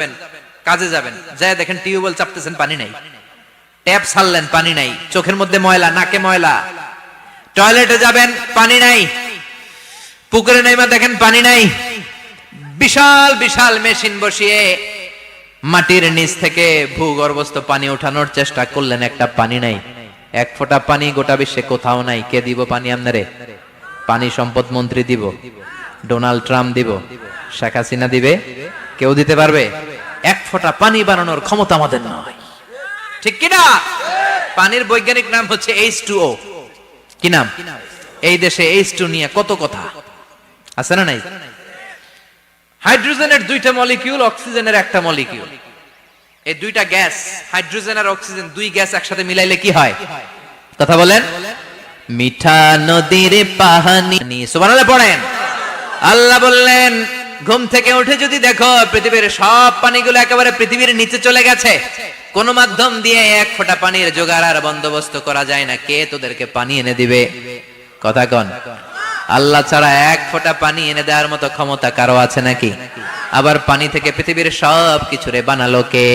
যাবেন, কাজে যাবেন, যায় দেখেন টিউবওয়েল চাপতেছেন, পানি নাই। ট্যাপ ছাড়লেন, পানি নাই। চোখের মধ্যে ময়লা, নাকে ময়লা। টয়লেটে যাবেন, পানি নাই। পুকুরে নেমে দেখেন পানি নাই। বিশাল বিশাল মেশিন বসিয়ে মাটির নিচ থেকে ভূগর্ভস্থ পানি ওঠানোর চেষ্টা করলেন, একটা পানি নাই। এক ফোঁটা পানি গোটা বিশ্বে কোথাও নাই। কে দিব পানি আপনারে? পানি সম্পদ মন্ত্রী দিব, ডোনাল্ড ট্রাম্প দিব, শেখ হাসিনা দিবে? কেউ দিতে পারবে? এক ফোঁটা পানি বানানোর ক্ষমতা আমাদের নয়, ঠিক কিনা? পানির বৈজ্ঞানিক নাম হচ্ছে H2O। কি নাম? এই দেশে H2 নিয়ে কত কথা আছে না নাই? হাইড্রোজেনের দুইটা মলিকিউল, অক্সিজেনের একটা মলিকিউল। এই দুইটা গ্যাস, হাইড্রোজেন আর অক্সিজেন, দুই গ্যাস একসাথে মিলাইলে কি হয়? কথা বলেন। মিঠা নদীর পানি। সুবহানাল্লাহ পড়েন। আল্লাহ বললেন, ঘুম থেকে উঠে যদি দেখো পৃথিবীর সব পানিগুলো একেবারে পৃথিবীর নিচে চলে গেছে, কোন মাধ্যম দিয়ে এক ফোঁটা পানির জোগাড় আর বন্দোবস্ত করা যায় না, কে তোদেরকে পানি এনে দিবে? কথা কন। আল্লাহ ছাড়া এক ফোঁটা পানি এনে দেওয়ার মতো ক্ষমতা কারো আছে নাকি? আবার পানি থেকে পৃথিবীর সব কিছুরে বানালো কে?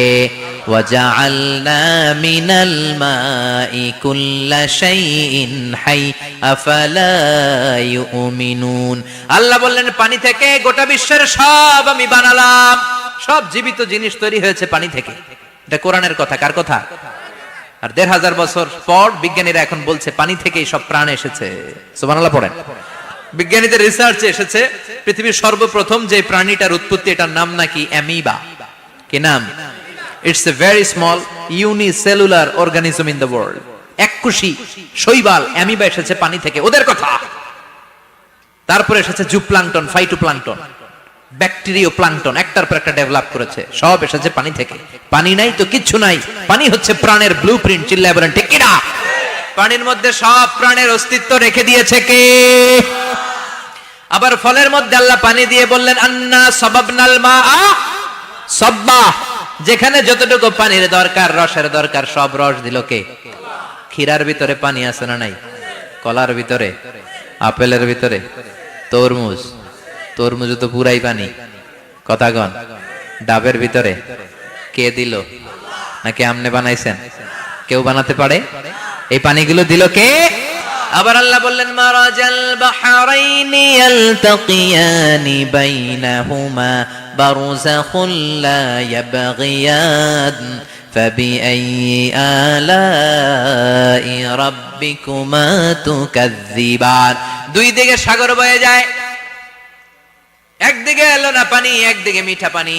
ওয়াজআলনা মিনাল মাই কুল্লা শাইইন হাই আফালা ইউমিনুন। আল্লাহ বললেন, পানি থেকে গোটা বিশ্বের সব আমি বানালাম। সব জীবিত জিনিস তৈরি হয়েছে পানি থেকে। এটা কোরআনের কথা। কার কথা? আর ১৫০০ বছর পর বিজ্ঞানীরা এখন বলছে পানি থেকেই সব প্রাণ এসেছে। সুবহানাল্লাহ পড়েন। বিজ্ঞানীদের রিসার্চে এসেছে পৃথিবীর সর্বপ্রথম যে প্রাণীটার উৎপত্তি, এটার নাম নাকি অ্যামিবা। কি নাম? It's a very small unicellular organism in the world. এককোষী শৈবাল অ্যামিবা এসেছে পানি থেকে, ওদের কথা। তারপরে এসেছে জুপ্লাঙ্কটন, ফাইটোপ্লাঙ্কটন, ব্যাকটেরিয়া প্লাঙ্কটন, একটার পর একটা ডেভেলপ করেছে, সব এসেছে পানি থেকে। পানি নাই তো কিচ্ছু নাই। পানি হচ্ছে প্রাণের ব্লুপ্রিন্ট। চিল্লায় বলেন ঠিক কিনা? পানির মধ্যে সব প্রাণের অস্তিত্ব রেখে দিয়েছে কে? আবার ফলের মধ্যে আল্লাহ পানি দিয়ে বললেন, আন্না সাবাবনাল মাআ সাব্বা। যেখানে যতটুকু পানির দরকার, রসের দরকার, সব রস দিল কে? ক্ষীরার ভিতরে পানি আছে না নাই? কলার ভিতরে, আপেলের ভিতরে, তরমুজ, তরমুজ তো পুরাই পানি। কথা কন। ডাবের ভিতরে কে দিল? নাকি আমনে বানাইছেন? কেউ বানাতে পারে? এই পানিগুলো দিল কে? আবার আল্লাহ বললেন, মারাজাল বাহরাইনি ইয়ালতাকিয়ানি বাইনাহুমা বারযাখুন লা ইয়াবগিয়ান ফাবিআইয়ি আলাই রাব্বিকুমা তুকাযযিবান। দুই দিকে সাগর বয়ে যায়, একদিকে এলো না পানি, একদিকে মিঠা পানি,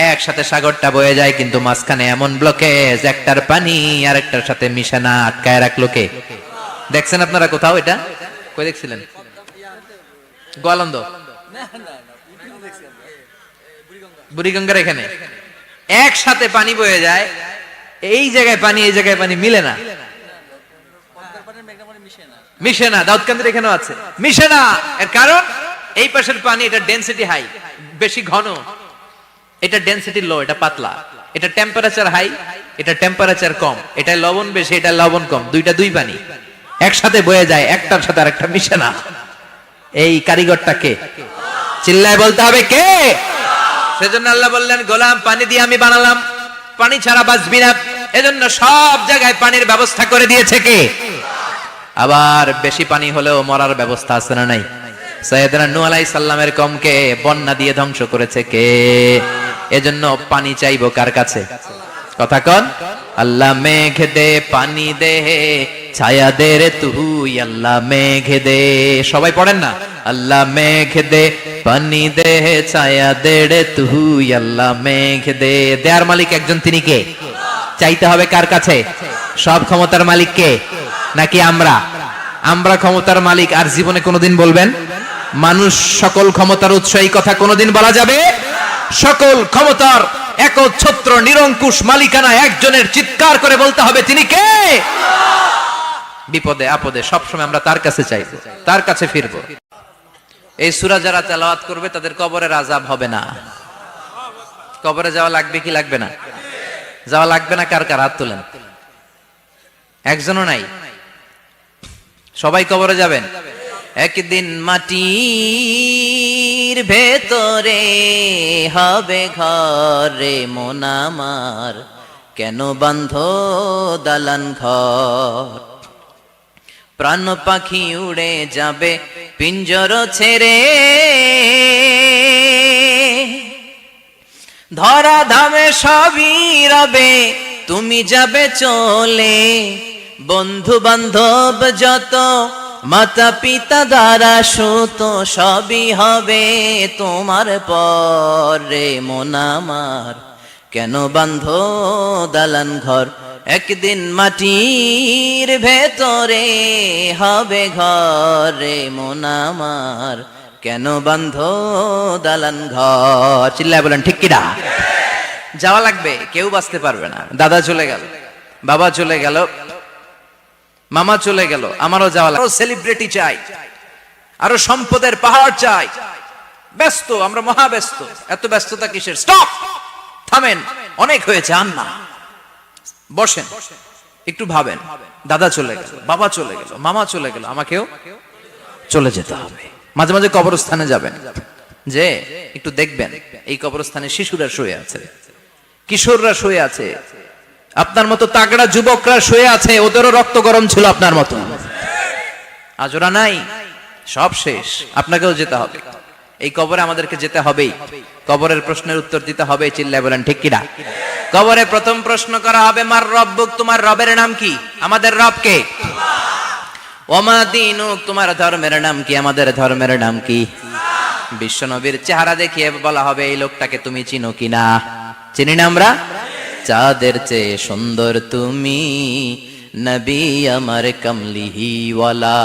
একসাথে সাগরটা বয়ে যায়, কিন্তু মাঝখানে এমন ব্লকেজ, একটার পানি আরেকটার সাথে মিশে না, আটকায় রাখলো কে? দেখছেন আপনারা কোথাও এটা? কই দেখছিলেন? গোয়ালন্দ, বুড়িগঙ্গার এখানে একসাথে পানি বয়ে যায়, এই জায়গায় পানি এই জায়গায় পানি মিলে না, মিশে না। দাউদকান্দির এখানেও আছে, মিশে না। এর কারণ এই পাশের পানি, এটা ডেনসিটি হাই, বেশি ঘন, এটা ডেনসিটি লো, এটা পাতলা। এটা টেম্পারেচার হাই, এটা টেম্পারেচার কম। এটা লবণ বেশি, এটা লবণ কম। দুইটা দুই পানি একসাথে বয়ে যায়, একটার সাথে আরেকটা মিশে না। এই কারিগরটা কে? চিল্লায় বলতে হবে কে? সেজন্য আল্লাহ বললেন, গোলাম পানি দিয়ে আমি বানালাম, পানি ছাড়া বাঁচবি না। এজন্য সব জায়গায় পানির ব্যবস্থা করে দিয়েছে কে? আবার বেশি পানি হলেও মরার ব্যবস্থা আছে না নাই? সাইয়েদনা নূহ আলাইহিস সালামের কওমকে বন্যা দিয়ে ধ্বংস করেছে কে? এজন্য পানি চাইবো কার কাছে? কথা কন। আল্লাহ মেঘ দে পানি দে, ছায়া দে রে তুই আল্লাহ মেঘ দে। সবাই পড়েন না? আল্লাহ মেঘ দে পানি দে, ছায়া দে রে তুই আল্লাহ মেঘ দে। দেয়ার মালিক একজন, তিনি কে? চাইতে হবে কার কাছে? সব ক্ষমতার মালিক কে? নাকি আমরা? আমরা ক্ষমতার মালিক। আর জীবনে কোনোদিন বলবেন মানুষ সকল ক্ষমতার উৎস? এই কথা কোনোদিন বলা যাবে? সকল ক্ষমতার একচ্ছত্র নিরঙ্কুশ মালিকানা একজনের। চিৎকার করে বলতে হবে তিনি কে? বিপদে আপদে সবসময় আমরা তার কাছে চাইবো, তার কাছে ফিরবো। এই সূরা যারা তেলাওয়াত করবে তাদের কবরের আযাব হবে না। কবরে যাওয়া লাগবে কি লাগবে না? যাওয়া লাগবে না। কার কার হাত তোলেন? একজনও নাই। সবাই কবরে যাবেন? একদিন মাটির ভেতরে হবে ঘরে মন আমার, কেন বান্ধ দালান ঘর? প্রাণ পাখি উড়ে যাবে পিঞ্জর ছেড়ে, ধরা ধামে সবই রবে তুমি যাবে চলে। বন্ধু বান্ধব যত মাতা পিতা দ্বারা সুত সবই হবে তোমার পরে মন আমার, কেন বান্ধ দালান ঘর? একদিন মাটির ভেতরে হবে ঘরে মন আমার, কেন বান্ধ দালান ঘর? চিল্লায় বলেন ঠিক কিনা? যাওয়া লাগবে, কেউ বাঁচতে পারবে না। দাদা চলে গেল, বাবা চলে গেল, মামা চলে গেল, আমারও যাওয়া লাগবে। আরো সেলিব্রিটি চাই, আরো সম্পদের পাহাড় চাই। ব্যস্ত, আমরা মহা ব্যস্ত। এত ব্যস্ততা কিসের? স্টপ, থামেন, অনেক হয়েছে, আন না, বসেন, একটু ভাবেন। দাদা চলে গেল, বাবা চলে গেল, মামা চলে গেল, আমাকেও চলে যেতে হবে। মাঝে মাঝে কবরস্থানে যাবেন, যে একটু দেখবেন এই কবরস্থানে শিশুরা শুয়ে আছে, কিশোররা শুয়ে আছে, আপনার মতো তাগড়া যুবকরা শুয়ে আছে, ওদেরও রক্ত গরম ছিল আপনার মতো। আজ ওরা নাই, সব শেষ, আপনাকেও যেতে হবে। এই কবরে আমাদেরকে যেতে হবেই। কবরের প্রশ্নের উত্তর দিতে হবে, চিল্লায় বলেন ঠিক কিনা? কবরে প্রথম প্রশ্ন করা হবে, মার রব্বুক, তোমার রবের নাম কি? আমাদের রব কে? ওমা দীনুক, তোমার ধর্মের নাম কি? আমাদের ধর্মের নাম কি? বিশ্বনবীর চেহারা দেখিয়ে বলা হবে, এই লোকটাকে তুমি চিনো কিনা? চিনি না আমরা? চাঁদের চেয়ে সুন্দর তুমি, নবী আমার কমলিহি ওয়ালা,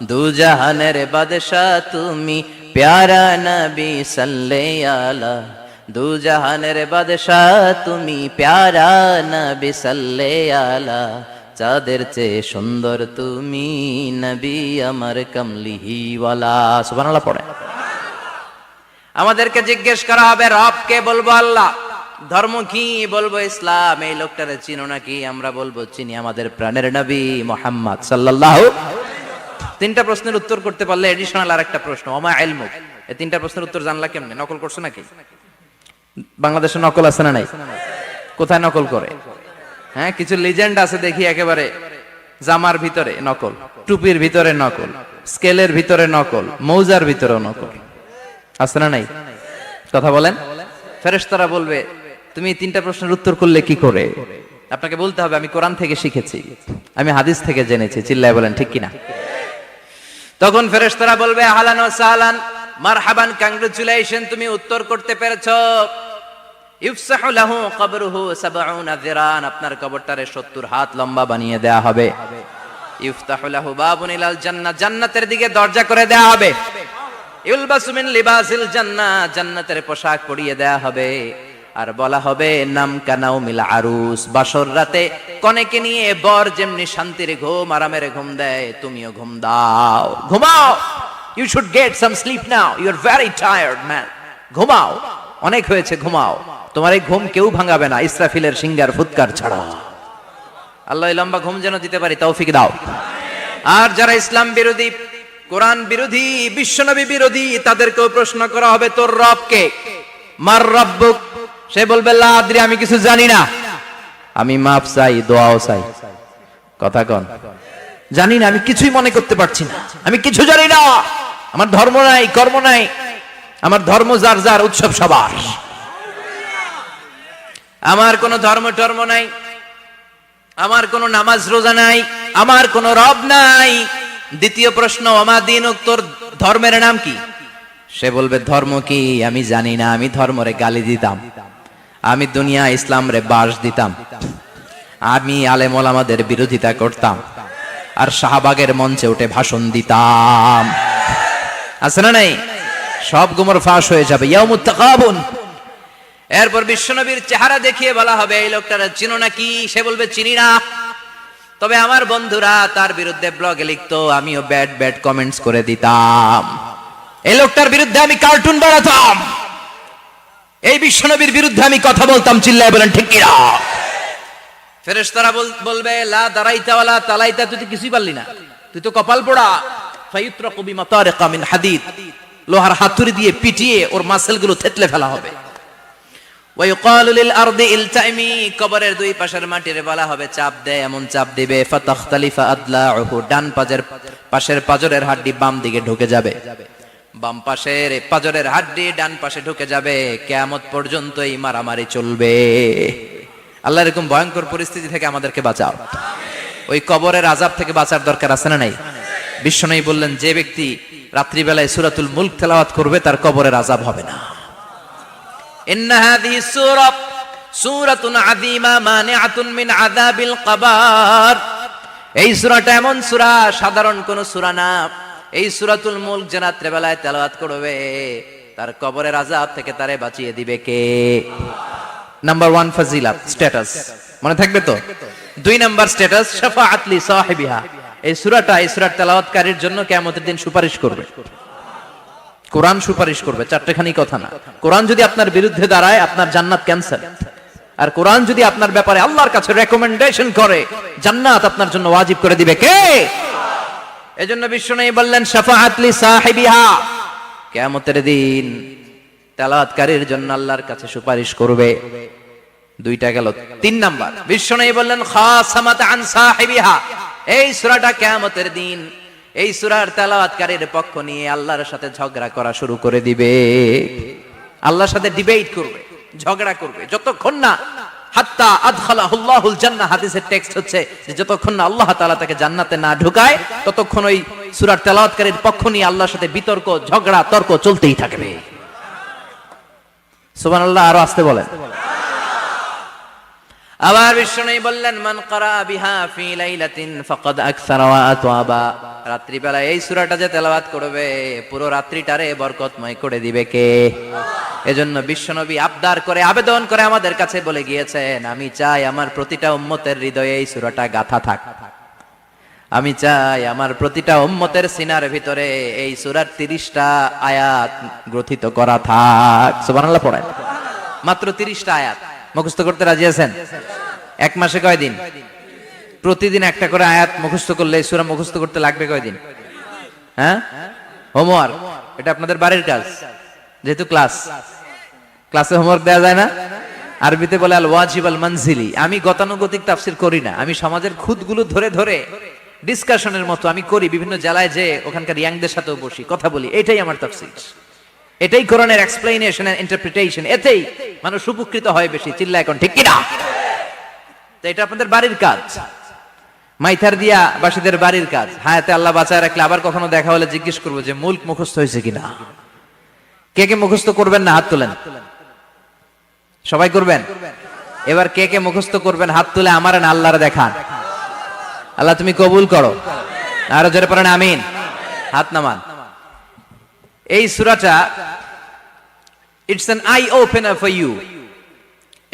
দু জাহানের বাদশাহ তুমি, প্যারা নবী সাল্লাল্লাহু আলা, দু জাহানের বাদশাহ তুমি, প্যারা নবী সাল্লাল্লাহু আলা, চাঁদের চেয়ে সুন্দর তুমি, নবী আমার কমলিহি ওয়ালা। সুবহানাল্লাহ পড়ে। আমাদেরকে জিজ্ঞেস করা হবে, রবকে? বলবো আল্লাহ। ধর্ম কি? বলবো ইসলাম। এই লোকটারে চিনো নাকি? আমরা বলবো চিনি, আমাদের প্রাণের নবী মুহাম্মদ সাল্লাল্লাহু। তিনটা প্রশ্নের উত্তর করতে পারলে এডিশনাল আরেকটা প্রশ্ন, ওমা ইলমুক। এই তিনটা প্রশ্নের উত্তর জানলা কেমনে? নকল করছো নাকি? বাংলাদেশে নকল আছে না নাই? কোথায় নকল করে? হ্যাঁ, কিছু লিজেন্ড আছে দেখি, একেবারে জামার ভিতরে নকল, টুপির ভিতরে নকল, স্কেলের ভিতরে নকল, মৌজার ভিতরে নকল, আছে না নাই? কথা বলেন। ফেরেশতারা বলবে, তুমি তিনটা প্রশ্নের উত্তর করলে কি করে? আপনাকে বলতে হবে, আমি কোরআন থেকে শিখেছি, আমি হাদিস থেকে জেনেছি। চিল্লায় বলেন ঠিক কিনা? তখন ফেরেশতারা বলবে, আহলান ওয়া সাহলান, মারহাবান, কংগ্রাচুলেশন, তুমি উত্তর করতে পেরেছো। ইফসাহু লাহু কবরুহু ৭০ যিরান, আপনার কবরটারে ৭০ হাত লম্বা বানিয়ে দেয়া হবে। ইফতাহু লাহু বাবুন ইলাল জান্নাহ, জান্নাতের দিকে দরজা করে দেয়া হবে। ইলবাসু মিন লিবাসিল জান্নাহ, জান্নাতের পোশাক পরিয়ে দেয়া হবে। আর বলা হবে, নাম কানাউমিল আরুস, বাসর রাতে কনেকে নিয়ে বর যেমনি শান্তির ঘুম, আরামের ঘুম দেয়, তুমিও ঘুম দাও, ঘুমাও। You should get some sleep now, you are very tired man, ঘুমাও, অনেক হয়েছে, ঘুমাও। তোমার এই ঘুম কেউ ভাঙাবে না, ইসরাফিলের সিঙ্গার ফুৎকার ছাড়া। আল্লাহ লম্বা ঘুম যেন দিতে পারি, তৌফিক দাও। আর যারা ইসলাম বিরোধী, কোরআন বিরোধী, বিশ্বনবী বিরোধী, তাদেরকেও প্রশ্ন করা হবে, তোর রব কে? মার রব্বুক, সে বলবে, লা আদরি, আমি কিছু জানি না, আমি মাফ চাই, দোয়াও চাই। কথা কন, জানি না, আমি কিছুই মনে করতে পারছি না, আমি কিছু জানি না, আমার ধর্ম নাই, কর্ম নাই, আমার ধর্ম যার যার, উৎসব সবার, আমার কোনো ধর্ম টর্ম নাই, আমার কোনো নামাজ রোজা নাই, আমার কোনো রব নাই। দ্বিতীয় প্রশ্ন, ওমা দীনুক, তোর ধর্মের নাম কি? সে বলবে, ধর্ম কি? আমি জানি না, আমি ধর্মরে গালি দিতাম, আমি দুনিয়া ইসলাম রে বাস দিতাম, আমি আলেম ওলামাদের বিরোধিতা করতাম, আর শাহবাগের মঞ্চে উঠে ভাষণ দিতাম। আছে না নাই? সব গুমর ফাঁস হয়ে যাবে, ইয়াউমুত তাকাবুন। এরপর বিশ্বনবীর চেহারা দেখিয়ে বলা হবে, এই লোকটারা চিনো নাকি? সে বলবে, চিনি না, তবে আমার বন্ধুরা তার বিরুদ্ধে ব্লগে লিখতো, আমিও ব্যাড ব্যাড কমেন্টস করে দিতাম, এই লোকটার বিরুদ্ধে আমি কার্টুন বানাতাম, এই বিশ্বনবীর বিরুদ্ধে আমি কথা বলতাম। চিল্লায় বলেন ঠিক কিনা? ফেরেশতারা বলবে, লা দারাইতা ওয়ালা তালাইতা, তুই তো কিছুই পারলি না, তুই তো কপাল পোড়া, ফায়ুতরাকু বিমাতারিকা মিন হাদিদ, লোহার হাতুড়ি দিয়ে পিটিয়ে ওর মাসেলগুলো থেতলে ফেলা হবে। ওয়া ইউকালু লিল আরদি ইলতাইমি, কবরের দুই পাশের মাটির বলা হবে চাপ দে, এমন চাপ দিবে ফাতাখতালিফা আদলাউহু, ডান পাশের পাজরের হাড্ডি বাম দিকে ঢুকে যাবে, বাম পাশের পাজরের হাড্ডি ডান পাশে ঢুকে যাবে। কিয়ামত পর্যন্ত এই মারামারি চলবে। আল্লাহ এরকম ভয়ঙ্কর পরিস্থিতি থেকে আমাদেরকে বাঁচাও। ওই কবরের আযাব থেকে বাঁচার দরকার আছে না নাই? বিশ্বনবী বললেন, যে ব্যক্তি রাত্রিবেলায় সূরাতুল মুলক তেলাওয়াত করবে তার কবরের আযাব হবে না। ইন্না হাযিহি সূরাতুন আযীমা মানিআতুন মিন আযাবিল কবর। এই সূরাটা এমন সূরা, সাধারণ কোন সূরা না। এই সূরাতুল মুলক যে রাত্রিবেলায় তেলাওয়াত করবে তার কবরের আযাব থেকে তারে বাঁচিয়ে দিবে কে? নাম্বার 1 ফজিলাত, স্ট্যাটাস মনে থাকবে তো। 2 নাম্বার স্ট্যাটাস শাফাআত লি সাহিবিহা। এই সূরাটা, এই সূরার তেলাওয়াতকারীর জন্য কিয়ামতের দিন সুপারিশ করবে। কোরআন সুপারিশ করবে, চারটেখানি কথা না। কোরআন যদি আপনার বিরুদ্ধে দাঁড়ায় আপনার জান্নাত ক্যান্সেল, আর কোরআন যদি আপনার ব্যাপারে আল্লাহর কাছে রেকমেন্ডেশন করে জান্নাত আপনার জন্য ওয়াজিব করে দিবে কে? এজন্য বিশ্বনবী বললেন শাফাআত লি সাহিবিহা, কিয়ামতের দিন তেলাওয়াতকারীর জন্য আল্লাহর কাছে সুপারিশ করবে। 2টা গেল। 3 নাম্বার বিশ্বনবী বললেন খাসামাত আন সাহিবিহা। এই সূরাটা কিয়ামতের দিন এই সূরার তেলাওয়াতকারীর পক্ষ নিয়ে আল্লাহর সাথে ঝগড়া করা শুরু করে দিবে। আল্লাহর সাথে ডিবেট করবে, ঝগড়া করবে, যতক্ষণ না হাত্তা আদখালাহুল্লাহুল জান্নাহ। হাদিসের টেক্সট হচ্ছে যে যতক্ষণ না আল্লাহ তাআলা তাকে জান্নাতে না ঢুকায় ততক্ষণ ওই সূরার তেলাওয়াতকারীর পক্ষ নিয়ে আল্লাহর সাথে বিতর্ক, ঝগড়া, তর্ক চলতেই থাকবে। সুবহানাল্লাহ। আরো আসতে বলেন। আবার বিশ্বনবী বললেন মান ক্বারা বিহা ফি লাইলাতিন ফাকাদ আকসারা ওয়া আতওয়াবা। রাত্রিবেলা এই সূরাটা যে তেলাওয়াত করবে পুরো রাত্রিটারে বরকতময় করে দিবে কে? এজন্য বিশ্বনবী আবদার করে, আবেদন করে আমাদের কাছে বলে গিয়েছেন, আমি চাই আমার প্রতিটা উম্মতের হৃদয়ে এই সূরাটা গাঁথা থাক। আমি চাই আমার প্রতিটা উম্মতের সিনার ভিতরে এই সূরার 30টা আয়াত গ্রথিত করা থাক। সুবহানাল্লাহ পড়েন। মাত্র 30টা আয়াত মুখস্থ করতে রাজি আছেন? 1 মাসে কয়দিন? প্রতিদিন একটা করে আয়াত মুখস্থ করলে এই সূরা মুখস্থ করতে লাগবে কয়দিন? হ্যাঁ, হোমওয়ার্ক। এটা আপনাদের বাড়ির কাজ, যেহেতু ক্লাসে হোমওয়ার্ক দেওয়া যায় না। আরবিতে বলে আল ওয়াজিব আল মানজিলি। আমি গতানুগতিক তাফসীর করি না, আমি সমাজের খুঁতগুলো ধরে ধরে ডিসকাশনের মতো আমি করি। বিভিন্ন জেলায় যে ওখানকার ইয়াংদের সাথেও বসি, কথা বলি। এটাই আমার তাফসীর, এটাই কোরআনের এক্সপ্লেনেশন এন্ড ইন্টারপ্রিটেশন। এতেই মানুষ উপকৃত হয় বেশি। চিল্লা এখন ঠিক কিনা? তো এটা আপনাদের বাড়ির কাজ, মাইথার দিয়া বাসীদের বাড়ির কাজ। হায়াতে আল্লাহ বাঁচায় রাখলে আবার কখনো দেখা হলে জিজ্ঞেস করবো যে মুলক মুখস্থ হয়েছে কিনা। কে কে মুখস্থ করবেন না হাত তোলেন। সবাই করবেন। এবার কে কে মুখস্থ করবেন হাত তুলে আমার না আল্লাহরে দেখান। আল্লাহ তুমি কবুল করো। আরো জোরে পড়েন আমিন। হাত নামান। এই সূরাটা it's an eye opener for you.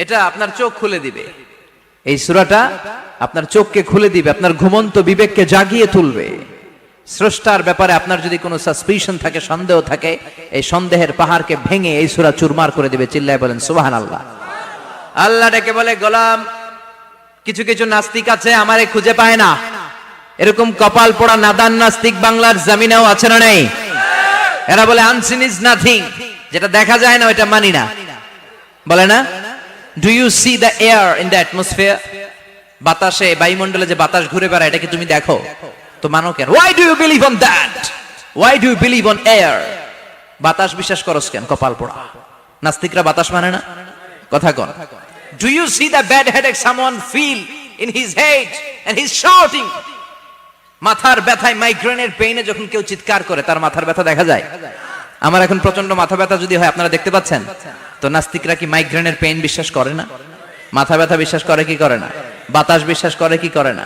এটা আপনার চোখ খুলে দিবে। এই সূরাটা আপনার চোখকে খুলে দিবে, আপনার ঘুমন্ত বিবেককে জাগিয়ে তুলবে। স্রষ্টার ব্যাপারে আপনার যদি কোনো সাসপিশন থাকে, সন্দেহ থাকে, এই সন্দেহের পাহাড়কে ভেঙে এই সূরা চুরমার করে দিবে। চিল্লায় বলেন সুবহানাল্লাহ। আল্লাহ ডেকে বলে, গোলাম কিছু কিছু নাস্তিক আছে আমারে খুঁজে পায় না। এরকম কপাল পোড়া নাদান নাস্তিক বাংলার জমিনেও আছে না নেই? এরা বলে আনসিন ইজ নাথিং, যেটা দেখা যায় না ওটা মানি না। বলে না, do you see the air in the atmosphere? বাতাসে, বায়ুমণ্ডলে যে বাতাস ঘুরে বেড়ায় এটা কি তুমি দেখো? তো মানো কেন? Why do you believe on that? Why do you believe on air? বাতাস বিশ্বাস করস কেন? কপাল পোড়া নাস্তিকরা বাতাস মানে না। কথা কন। Do you see the bad headache someone feel in his head and he is shouting? মাথার ব্যথায়, মাইগ্রেনের পেইনে যখন কেউ চিৎকার করে তার মাথার ব্যথা দেখা যায়। আমার এখন প্রচন্ড মাথা ব্যথা যদি হয়, আপনারা দেখতে পাচ্ছেন তো, নাস্তিকরা কি মাইগ্রেনের পেইন বিশ্বাস করে না? মাথা ব্যথা বিশ্বাস করে কি করে না? বাতাস বিশ্বাস করে কি করে না?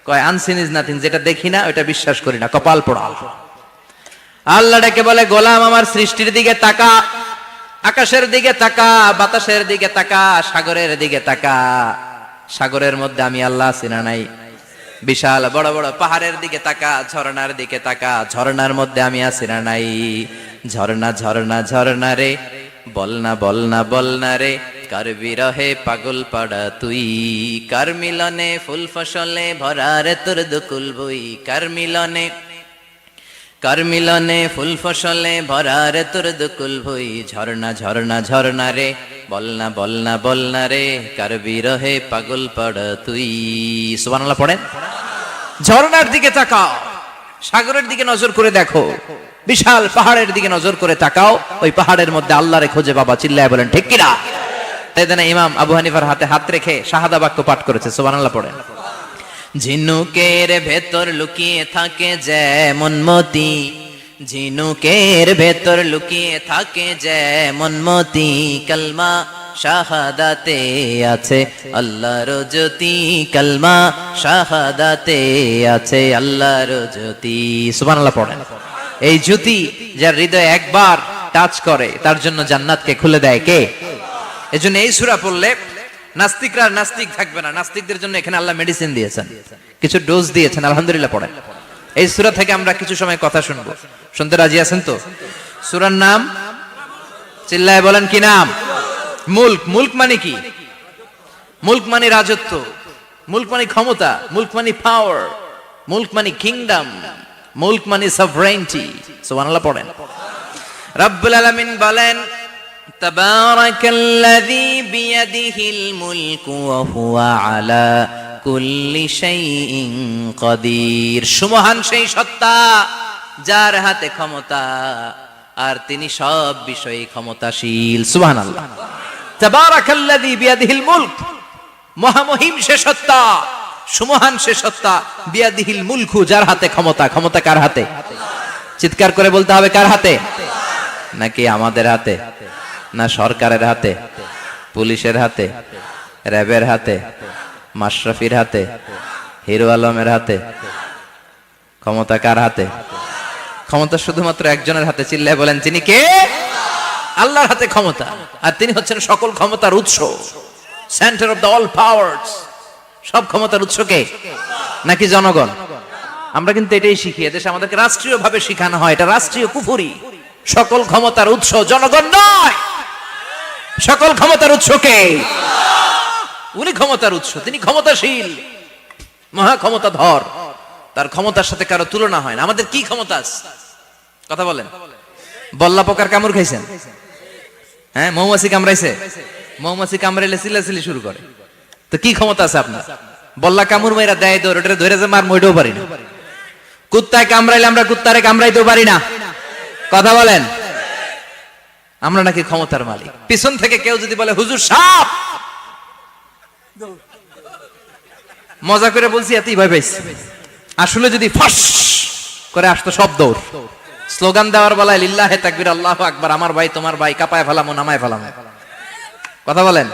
কয় আনসিন ইজ নাথিং, যেটা দেখি না ওটা বিশ্বাস করি না। কপাল পোড়া। আল্লাহ ডেকে বলে, গোলাম আমার সৃষ্টির দিকে তাকা, আকাশের দিকে তাকা, বাতাসের দিকে তাকা, সাগরের দিকে তাকা। সাগরের মধ্যে আমি আল্লাহ আছি না নাই? বিশাল বড় বড় পাহাড়ের দিকে তাকা, ঝর্ণার দিকে তাকা, ঝর্ণার মধ্যে আমি আছি না নাই? ঝর্ণা ঝর্ণা ঝর্ণা রে, বলনা বলনা বলনা রে, কার বিরহে পাগল পাড়া তুই, কার মিলনে ফুল ফসলে ভরা রে তোর দুকুল বই, কার মিলনে কার মিলনে ফুল ফসলে ভরার তোর দুকুল ভুই, ঝর্ণা ঝর্ণা ঝর্ণা রে, বলনা বলনা বলনা রে, কার বিরহে পাগল পড় তুই। সুবহানাল্লাহ পড়েন। ঝর্ণার দিকে তাকাও, সাগরের দিকে নজর করে দেখো, বিশাল পাহাড়ের দিকে নজর করে তাকাও, ওই পাহাড়ের মধ্যে আল্লাহরে খোঁজে বাবা, চিল্লায় বলেন ঠিক কিনা। তাই না ইমাম আবু হানিফার হাতে হাত রেখে শাহাদা বাক্য পাঠ করেছে, সুবহানাল্লাহ পড়েন। ঝিনুকের ভেতর লুকিয়ে থাকে যেমন মতি, ঝিনুকের ভেতর লুকিয়ে থাকে যেমন মতি, কালমা শাহাদাতে আছে আল্লাহর জ্যোতি, কালমা শাহাদাতে আছে আল্লাহর জ্যোতি। সুবহানাল্লাহ পড়েন। এই জ্যোতি যার হৃদয়ে একবার টাচ করে তার জন্য জান্নাতকে খুলে দেয় কে? এজন্য এই সূরা পড়লে নাস্তিকরা নাস্তিক থাকবে না। নাস্তিকদের জন্য এখানে আল্লাহ মেডিসিন দিয়েছেন, কিছু ডোজ দিয়েছেন। আলহামদুলিল্লাহ পড়েন। এই সূরা থেকে আমরা কিছু সময় কথা শুনবো, শুনতে রাজি আছেন তো? সূরার নাম চিল্লায় বলেন কি নাম? মুলক। মুলক মানে কি? মুলক মানে রাজত্ব, মুলক মানে ক্ষমতা, মুলক মানে পাওয়ার, মুলক মানে কিংডম, মুলক মানে সভরেনিটি। সুবহানাল্লাহ পড়েন। রব্বুল আলামিন বলেন তাবারাকাল্লাযী বিয়াদিহিল মুলকু ওয়া হুয়া আলা কুল্লি শাইইন কাদির। সুমহান সেই সত্তা যার হাতে ক্ষমতা আর তিনি সব বিষয়ে ক্ষমতাশীল। সুবহানাল্লাহ। তাবারাকাল্লাযী বিয়াদিহিল মুলক, মহামহিম সে সত্তা, সুমহান সে সত্তা, বিয়াদিহিল মুলকু যার হাতে ক্ষমতা। ক্ষমতা কার হাতে? চিৎকার করে বলতে হবে কার হাতে? নাকি আমাদের হাতে, না সরকারের হাতে, পুলিশের হাতে, র্যাবের হাতে, মাশরাফির হাতে, হিরো আলমের হাতে? ক্ষমতা কার হাতে? ক্ষমতা শুধুমাত্র একজনের হাতে। চিল্লায় বলেন তিনি কে? আল্লাহর হাতে ক্ষমতা, আর তিনি হচ্ছেন সকল ক্ষমতার উৎস, centre of the all powers. সব ক্ষমতার উৎস কে? নাকি জনগণ? আমরা কিন্তু এটাই শিখি, এদেশে আমাদেরকে রাষ্ট্রীয় ভাবে শিখানো হয়, এটা রাষ্ট্রীয় কুফরি। সকল ক্ষমতার উৎস জনগণ নয়, সকল ক্ষমতার উৎস কে? উনি ক্ষমতার উৎস, তিনি ক্ষমতাশীল, মহা ক্ষমতাধর, তার ক্ষমতার সাথে কারো তুলনা হয় না। আমাদের কি ক্ষমতা আছে? কথা বলেন। বল্লা পোকার কামড় খাইছেন? হ্যাঁ, মৌমাছি কামড়াইছে? মৌমাছি কামড়াইলে চিল্লাচিল্লি শুরু করে, তো কি ক্ষমতা আছে আপনার? বল্লা কামড় মেয়েরা দেয় দৌড়, ওটা ধরে যে মার মইটাও পারি না। কুত্তায় কামড়াইলে আমরা কুত্তারে কামড়াইতেও পারি না। কথা বলেন। আমরা নাকি ক্ষমতার মালিক। পিছন থেকে কেউ যদি বলে হুজুর সাপ, মজা করে বলছি, এতই ভয় পাইছি। আসলে যদি ফাঁস করে আসতো সব দৌড়। স্লোগান দেওয়ার বেলায় লিল্লাহে তাকবীর, আল্লাহু আকবার, আমার ভাই তোমার ভাই, কাপায় ফেলামো নামায় ফেলামো। কথা বলেন।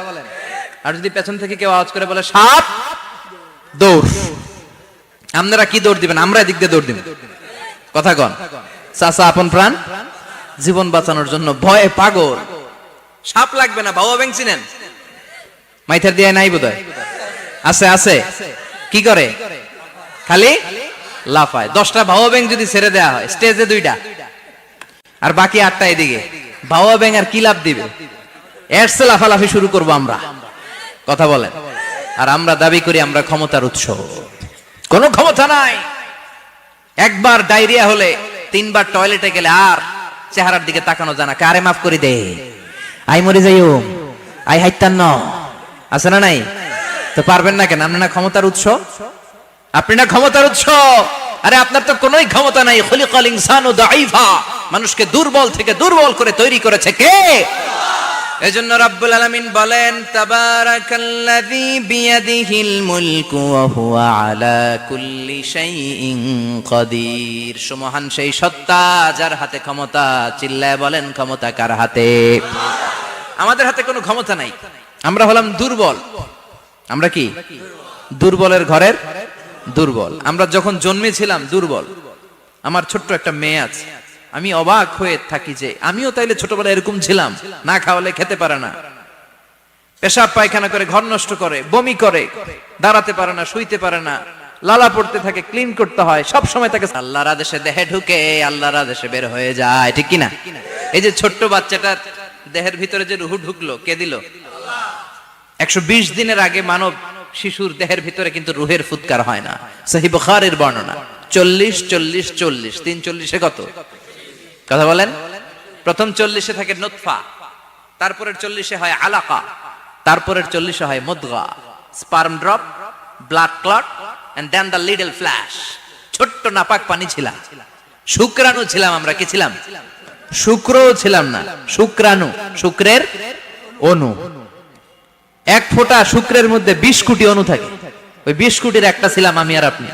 আর যদি পেছন থেকে কেউ আওয়াজ করে বলে সাপ, দৌড়। আপনারা কি দৌড় দিবেন? আমরা এদিক দিয়ে দৌড় দিব। কথা কন। চাচা আপন প্রাণ জীবন বাঁচানোর জন্য ভয়ে পাগল। সাপ লাগবে না, বাবা ব্যাং চিনেন? মাইথার দিয়ে নাই বোধহয়, আছে আছে। কি করে? খালি লাফায়। 10টা ভাওয়া ব্যাং যদি ছেড়ে দেওয়া হয়, স্টেজে 2টা আর বাকি 8টা এদিকে, ভাওয়া ব্যাং আর কি লাভ দিবে? এর চেয়ে লাফালাফি শুরু করবো আমরা। কথা বলেন। আর আমরা দাবি করি আমরা ক্ষমতার উৎস। কোনো ক্ষমতা নাই। একবার ডায়রিয়া হলে 3 বার টয়লেটে গেলে আর চেহারার দিকে তাকানো যায় না। কারে মাফ করে দে, আই মরে যাইও, আই হাইতান ন, আছে না নাই? তো পারবেন না কেন? আপনি না ক্ষমতার উৎস, আপনি না ক্ষমতার উৎস। আরে আপনার তো কোনোই ক্ষমতা নাই। খুলিকাল ইনসানু দাঈফা, মানুষকে দুর্বল থেকে দুর্বল করে তৈরি করেছে কে? এজন্য রব্বুল আলামিন বলেন তাবারাকাল্লাযী বিয়াদিহিল মুলকু ওয়া হুয়া আলা কুল্লি শাইইন কাদির। সুমহান সেই সত্তা যার হাতে ক্ষমতা। চিল্লায় বলেন ক্ষমতা কার হাতে? আমাদের হাতে কোনো ক্ষমতা নাই। আমরা হলাম দুর্বল। আমরা কি? দুর্বলের ঘরের দুর্বল। আমরা যখন জন্মেছিলাম দুর্বল। আমার ছোট্ট একটা মেয়ে আছে, আমি অবাক হয়ে থাকি যে আমিও তাইলে ছোটবেলায় এরকম ছিলাম। না খাওয়ালে খেতে পারে না, পেশাব পায়খানা করে, ঘর নষ্ট করে, বমি করে, দাঁড়াতে পারে না, শুইতে পারে না, লালা পড়তে থাকে, ক্লিন করতে হয় সব সময়। তাকে আল্লাহর আদেশে দেহে ঢুকে, আল্লাহর আদেশে বের হয়ে যায়, ঠিক কি না? এই যে ছোট্ট বাচ্চাটার দেহের ভিতরে যে রূহ ঢুকলো, কে দিল? 120 দিনের আগে মানব শিশুর দেহের ভিতরে কিন্তু রূহের ফুৎকার হয় না। সহিহ বুখারীর বর্ণনা। 40 40 40, 3 40 কত কথা বলেন? প্রথম 40 থাকে নুতফা, তারপরের 40 হয় আলাকা, তারপরের 40 হয় মুদগা, sperm drop, blood clot, and then the little flesh. ছোট্ট নাপাক পানি ছিলাম, শুক্রাণু ছিলাম আমরা। কি ছিলাম? শুক্রও ছিলাম না, শুক্রাণু, শুক্রের অণু। এক ফোঁটা শুক্রের মধ্যে 20 কোটি অণু থাকে, ওই 20 কোটির একটা ছিলাম আমি আর আপনি।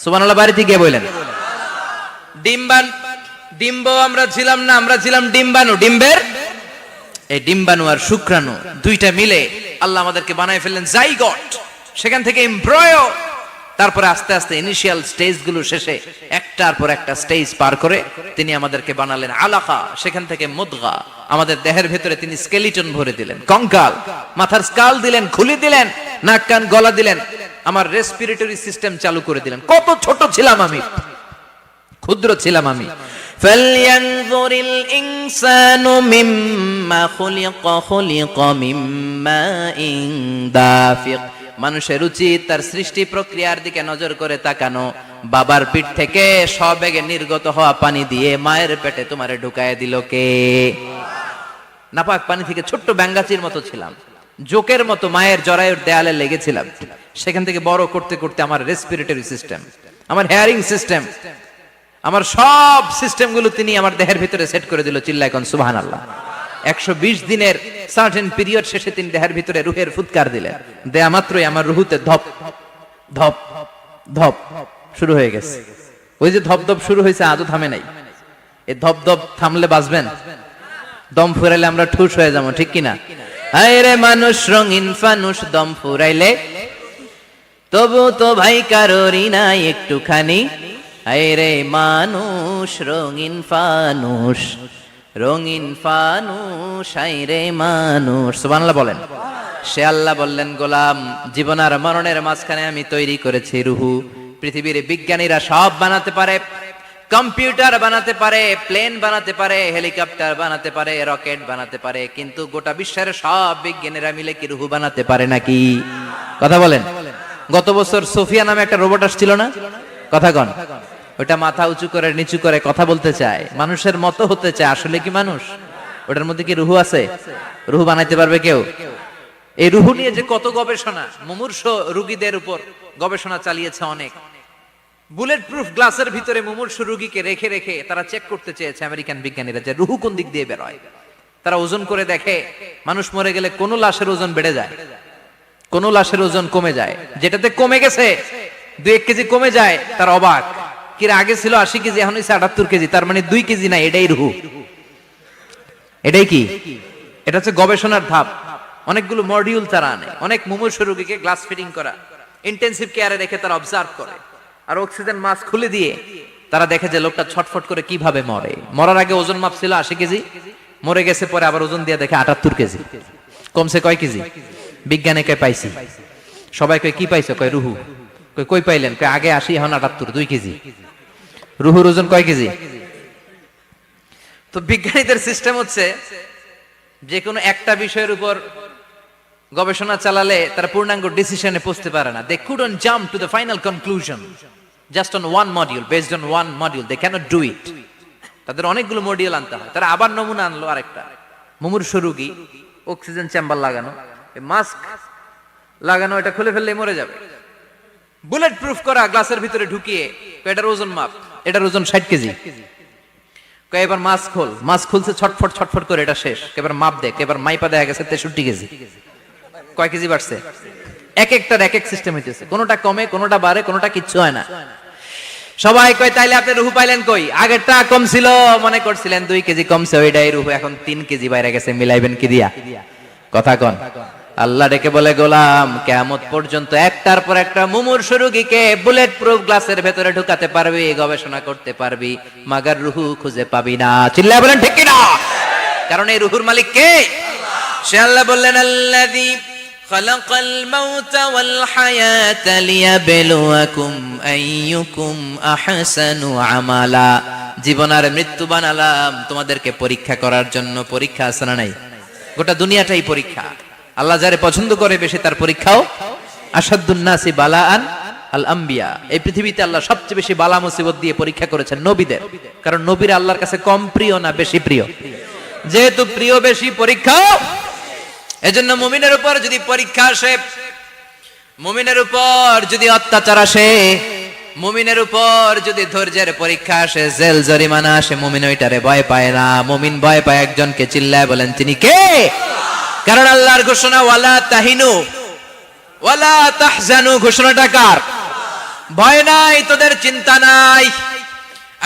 সুবহানাল্লাহ বাড়িতে গিয়ে বলেন। ডিম্ব আমরা ছিলাম না, আমরা ছিলাম ডিম্বাণু। ডিম্বের এই ডিম্বাণু আর শুক্রাণু দুইটা মিলে আল্লাহ আমাদেরকে বানায় ফেললেন জাইগট, সেখান থেকে এমব্রয়ো, তারপরে আস্তে আস্তে ইনিশিয়াল স্টেজগুলো শেষে একটার পর একটা স্টেজ পার করে তিনি আমাদেরকে বানালেন আলাকা, সেখান থেকে মুদগা, আমাদের দেহের ভেতরে তিনি স্কেলিটন ভরে দিলেন, কঙ্কাল, মাথার স্কাল দিলেন, খুলি দিলেন, নাক কান গলা দিলেন, আমার রেসপিরেটরি সিস্টেম চালু করে দিলেন। কত ছোট ছিলাম আমি, ক্ষুদ্র ছিলাম আমি। ফালয়ানজুরিল ইনসানু মিম্মা খুলিকা মিম্মা দাফিক। মানুষের উচিত তার সৃষ্টি প্রক্রিয়ার দিকে নজর করে তাকানো। বাবার পিঠ থেকে সবেগে নির্গত হওয়া পানি দিয়ে মায়ের পেটে তোমারে ঢুকায় দিল কে? নাপাক পানি থেকে ছোট্ট ব্যাঙ্গাচির মতো ছিলাম, জোকের মতো মায়ের জরায়ুর দেয়ালে লেগেছিলাম। সেখান থেকে বড় করতে করতে আমার রেসপিরেটরি সিস্টেম, আমার হেয়ারিং সিস্টেম, আমার সব সিস্টেমগুলো তিনি আমার দেহের ভিতরে সেট করে দিল। চিল্লায় কোন সুবহানাল্লাহ। 120 দিনের সার্টেন পিরিয়ড শেষে তিনি দেহের ভিতরে রুহের ফুৎকার দিলেন। দেয়া মাত্রই আমার রুহুতে ধপ ধপ ধপ শুরু হয়ে গেছে। ওই যে ধপ ধপ শুরু হয়েছে আজও থামে নাই। এই ধপ ধপ থামলে বাঁচবেন? দম ফুরাইলে আমরা ঠুস হয়ে যাবো, ঠিক কিনা? হায় রে মানুষ রঙিন ফানুষ, দম ফুরাইলে তবু তো ভাই কারোরই নাই একটুখানি। হায় রে মানুষ রঙিন ফানুষ, রঙিন ফানুষ, হায় রে মানুষ। সুবহানাল্লাহ বলেন। সে আল্লাহ বললেন, গোলাম, জীবন আর মরণের মাঝখানে আমি তৈরি করেছি রুহু। পৃথিবীর বিজ্ঞানীরা সব বানাতে পারে, কম্পিউটার বানাতে পারে, প্লেন বানাতে পারে, হেলিকপ্টার বানাতে পারে, রকেট বানাতে পারে, কিন্তু গোটা বিশ্বের সব বিজ্ঞানীরা মিলে কি রুহু বানাতে পারে নাকি? কথা বলেন। গত বছর সোফিয়া নামে একটা রোবট আসছিল না? কথা কন। ওটা মাথা উঁচু করে নিচু করে কথা বলতে চায়, মানুষের মতো হতে চায়। আসলে কি মানুষ? ওটার মধ্যে কি রুহু আছে? রুহু বানাইতে পারবে কেউ? এই রুহু নিয়ে যে কত গবেষণা, মুমূর্ষ রোগীদের উপর গবেষণা চালিয়েছে অনেক। বুলেট প্রুফ গ্লাসের ভিতরে মুমূর্ষ রোগীকে রেখে রেখে তারা চেক করতে চেয়েছে আমেরিকান বিজ্ঞানীরা যে রুহু কোন দিক দিয়ে বেরোয়। তারা ওজন করে দেখে, মানুষ মরে গেলে কোন লাশের ওজন বেড়ে যায়, কোন লাশের ওজন কমে যায়। যেটাতে কমে গেছে 2-1 কেজি কমে যায়, তার অবাক। কিরা আগে ছিল 80 কেজি, এখন হইছে 78 কেজি, তার মানে 2 কেজি না, এটাই রুহু। এটাই কি? এটা হচ্ছে গবেষণার ধাপ। অনেকগুলো মডিউল তারা আনে, অনেক মুমূর্ষ রোগীকে গ্লাস ফিটিং করা, ইন্টেনসিভ কেয়ারে রেখে তারা অবজার্ভ করে, আর অক্সিজেন মাস্ক খুলে দিয়ে তারা দেখে যে লোকটা ছটফট করে কিভাবে মরে। মরার আগে ওজন মাপ ছিল 80 কেজি, মরে গেছে পরে আবার ওজন দিয়ে দেখে 78 কেজি। কমছে কয় কেজি? বিজ্ঞানে কয় পাইছি। সবাই কয় কি পাইছো? কয় রুহু। কই পাইলেন? কয় আগে 80, এখন 78, 2 কেজি। রুহুর ওজন কয় কেজি? তো বিজ্ঞানীদের সিস্টেম হচ্ছে যে কোনো একটা বিষয়ের উপর গবেষণা চালালে তারা পূর্ণাঙ্গ ডিসিশনে পৌঁছতে পারে না। They couldn't jump to the final conclusion just on one module, based on one module. They cannot do it. তাদের অনেকগুলো মডিউল আনতে হয়। তারা আবার নমুনা আনলো আরেকটা। মুমূর্ষ রোগী, অক্সিজেন চেম্বার লাগানো, মাস্ক লাগানো, এটা খুলে ফেললে মরে যাবে। বুলেট প্রুফ করা গ্লাসের ভিতরে ঢুকিয়ে এটার ওজন মাপ, এটার ওজন 60 কেজি। কয় এবার মাস্ক খোল, মাস্ক খুলছে ছটফট ছটফট করে, এটা শেষ। এবার মাপ দেখ, এবার মাইপা দেখা গেছে 63 কেজি। কয় কেজি বাড়ছে? এক একটার এক এক সিস্টেম হইতেছে, কোনোটা কমে, কোনোটা বাড়ে, কোনোটা কিচ্ছু হয় না। সবাই কয় তাইলে আপনি রুহু পাইলেন কই? আগেরটা কম ছিল, মনে করছিলেন 2 কেজি কমছে, ওইটাই রুহু, এখন 3 কেজি বাইরে গেছে, মিলাইবেন কি দিয়া? কথা কন। আল্লাহ ডেকে বলে, গোলাম, কিয়ামত পর্যন্ত একটার পর একটা মুমূর্ষ রোগীকে বুলেট প্রুফ গ্লাসের ভেতরে ঢুকাতে পারবি, গবেষণা করতে পারবি, মাগার রুহু খুঁজে পাবি না। চিল্লায় বলেন ঠিক কিনা? কারণ এই রুহুর মালিক কে? সে আল্লাহ বললেন, আল্লাযী খালাকাল মাউতা ওয়াল হায়াতা লিয়াবলুয়াকুম আইয়ুকুম আহসানু আমালা। জীবন আর মৃত্যু বানালাম তোমাদেরকে পরীক্ষা করার জন্য। পরীক্ষা আছে না নাই? গোটা দুনিয়াটাই পরীক্ষা। আল্লাহ যারে পছন্দ করে বেশি তার পরীক্ষাও। আসাদুন নাসি বালাআন আল আম্বিয়া। এই পৃথিবীতে আল্লাহ সবচেয়ে বেশি বালা মুসিবত দিয়ে পরীক্ষা করেছেন নবীদের, কারণ নবীরা আল্লাহর কাছে কম প্রিয় না বেশি প্রিয়? যেহেতু প্রিয় বেশি, পরীক্ষা এজন্য মুমিনের উপর যদি পরীক্ষা আসে, মুমিনের উপর যদি অত্যাচার আসে, মুমিনের উপর যদি ধৈর্যের পরীক্ষা আসে, জেল জরিমানা আসে, মুমিন ওইটারে ভয় পায় না। মুমিন ভয় পায় একজনকে, চিল্লায় বলেন তিনি কে? কারণ আল্লাহর ঘোষণা ওয়ালা তাহিনু ওয়ালা তাহজানু, ঘোষণাটা কার? ভয় নাই, তোদের চিন্তা নাই।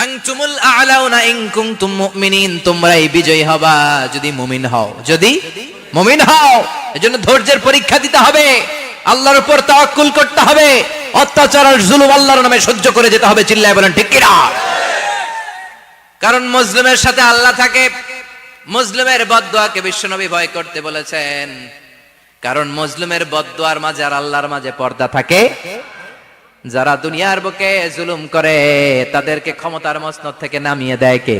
আনতুমুল আ'লাউনা ইন কুনতুম মুমিনিন, তোমরাই বিজয়ী হবা যদি মুমিন হও, যদি মুমিন হও। এজন্য ধৈর্যের পরীক্ষা দিতে হবে, আল্লাহর উপর তাওয়াক্কুল করতে হবে, অত্যাচার আর জুলুম আল্লাহর নামে সহ্য করে যেতে হবে। চিল্লায় বলেন ঠিক কিনা? কারণ মুসলিমের সাথে আল্লাহ থাকে। মুসলিমের বদদুয়াকে বিশ্বনবী ভয় করতে বলেছেন, কারণ মুসলিমের বদদুয়ার মাঝে আর আল্লাহর মাঝে পর্দা থাকে। যারা দুনিয়ার বুকে জুলুম করে তাদেরকে ক্ষমতার মসনদ থেকে নামিয়ে দেয় কে?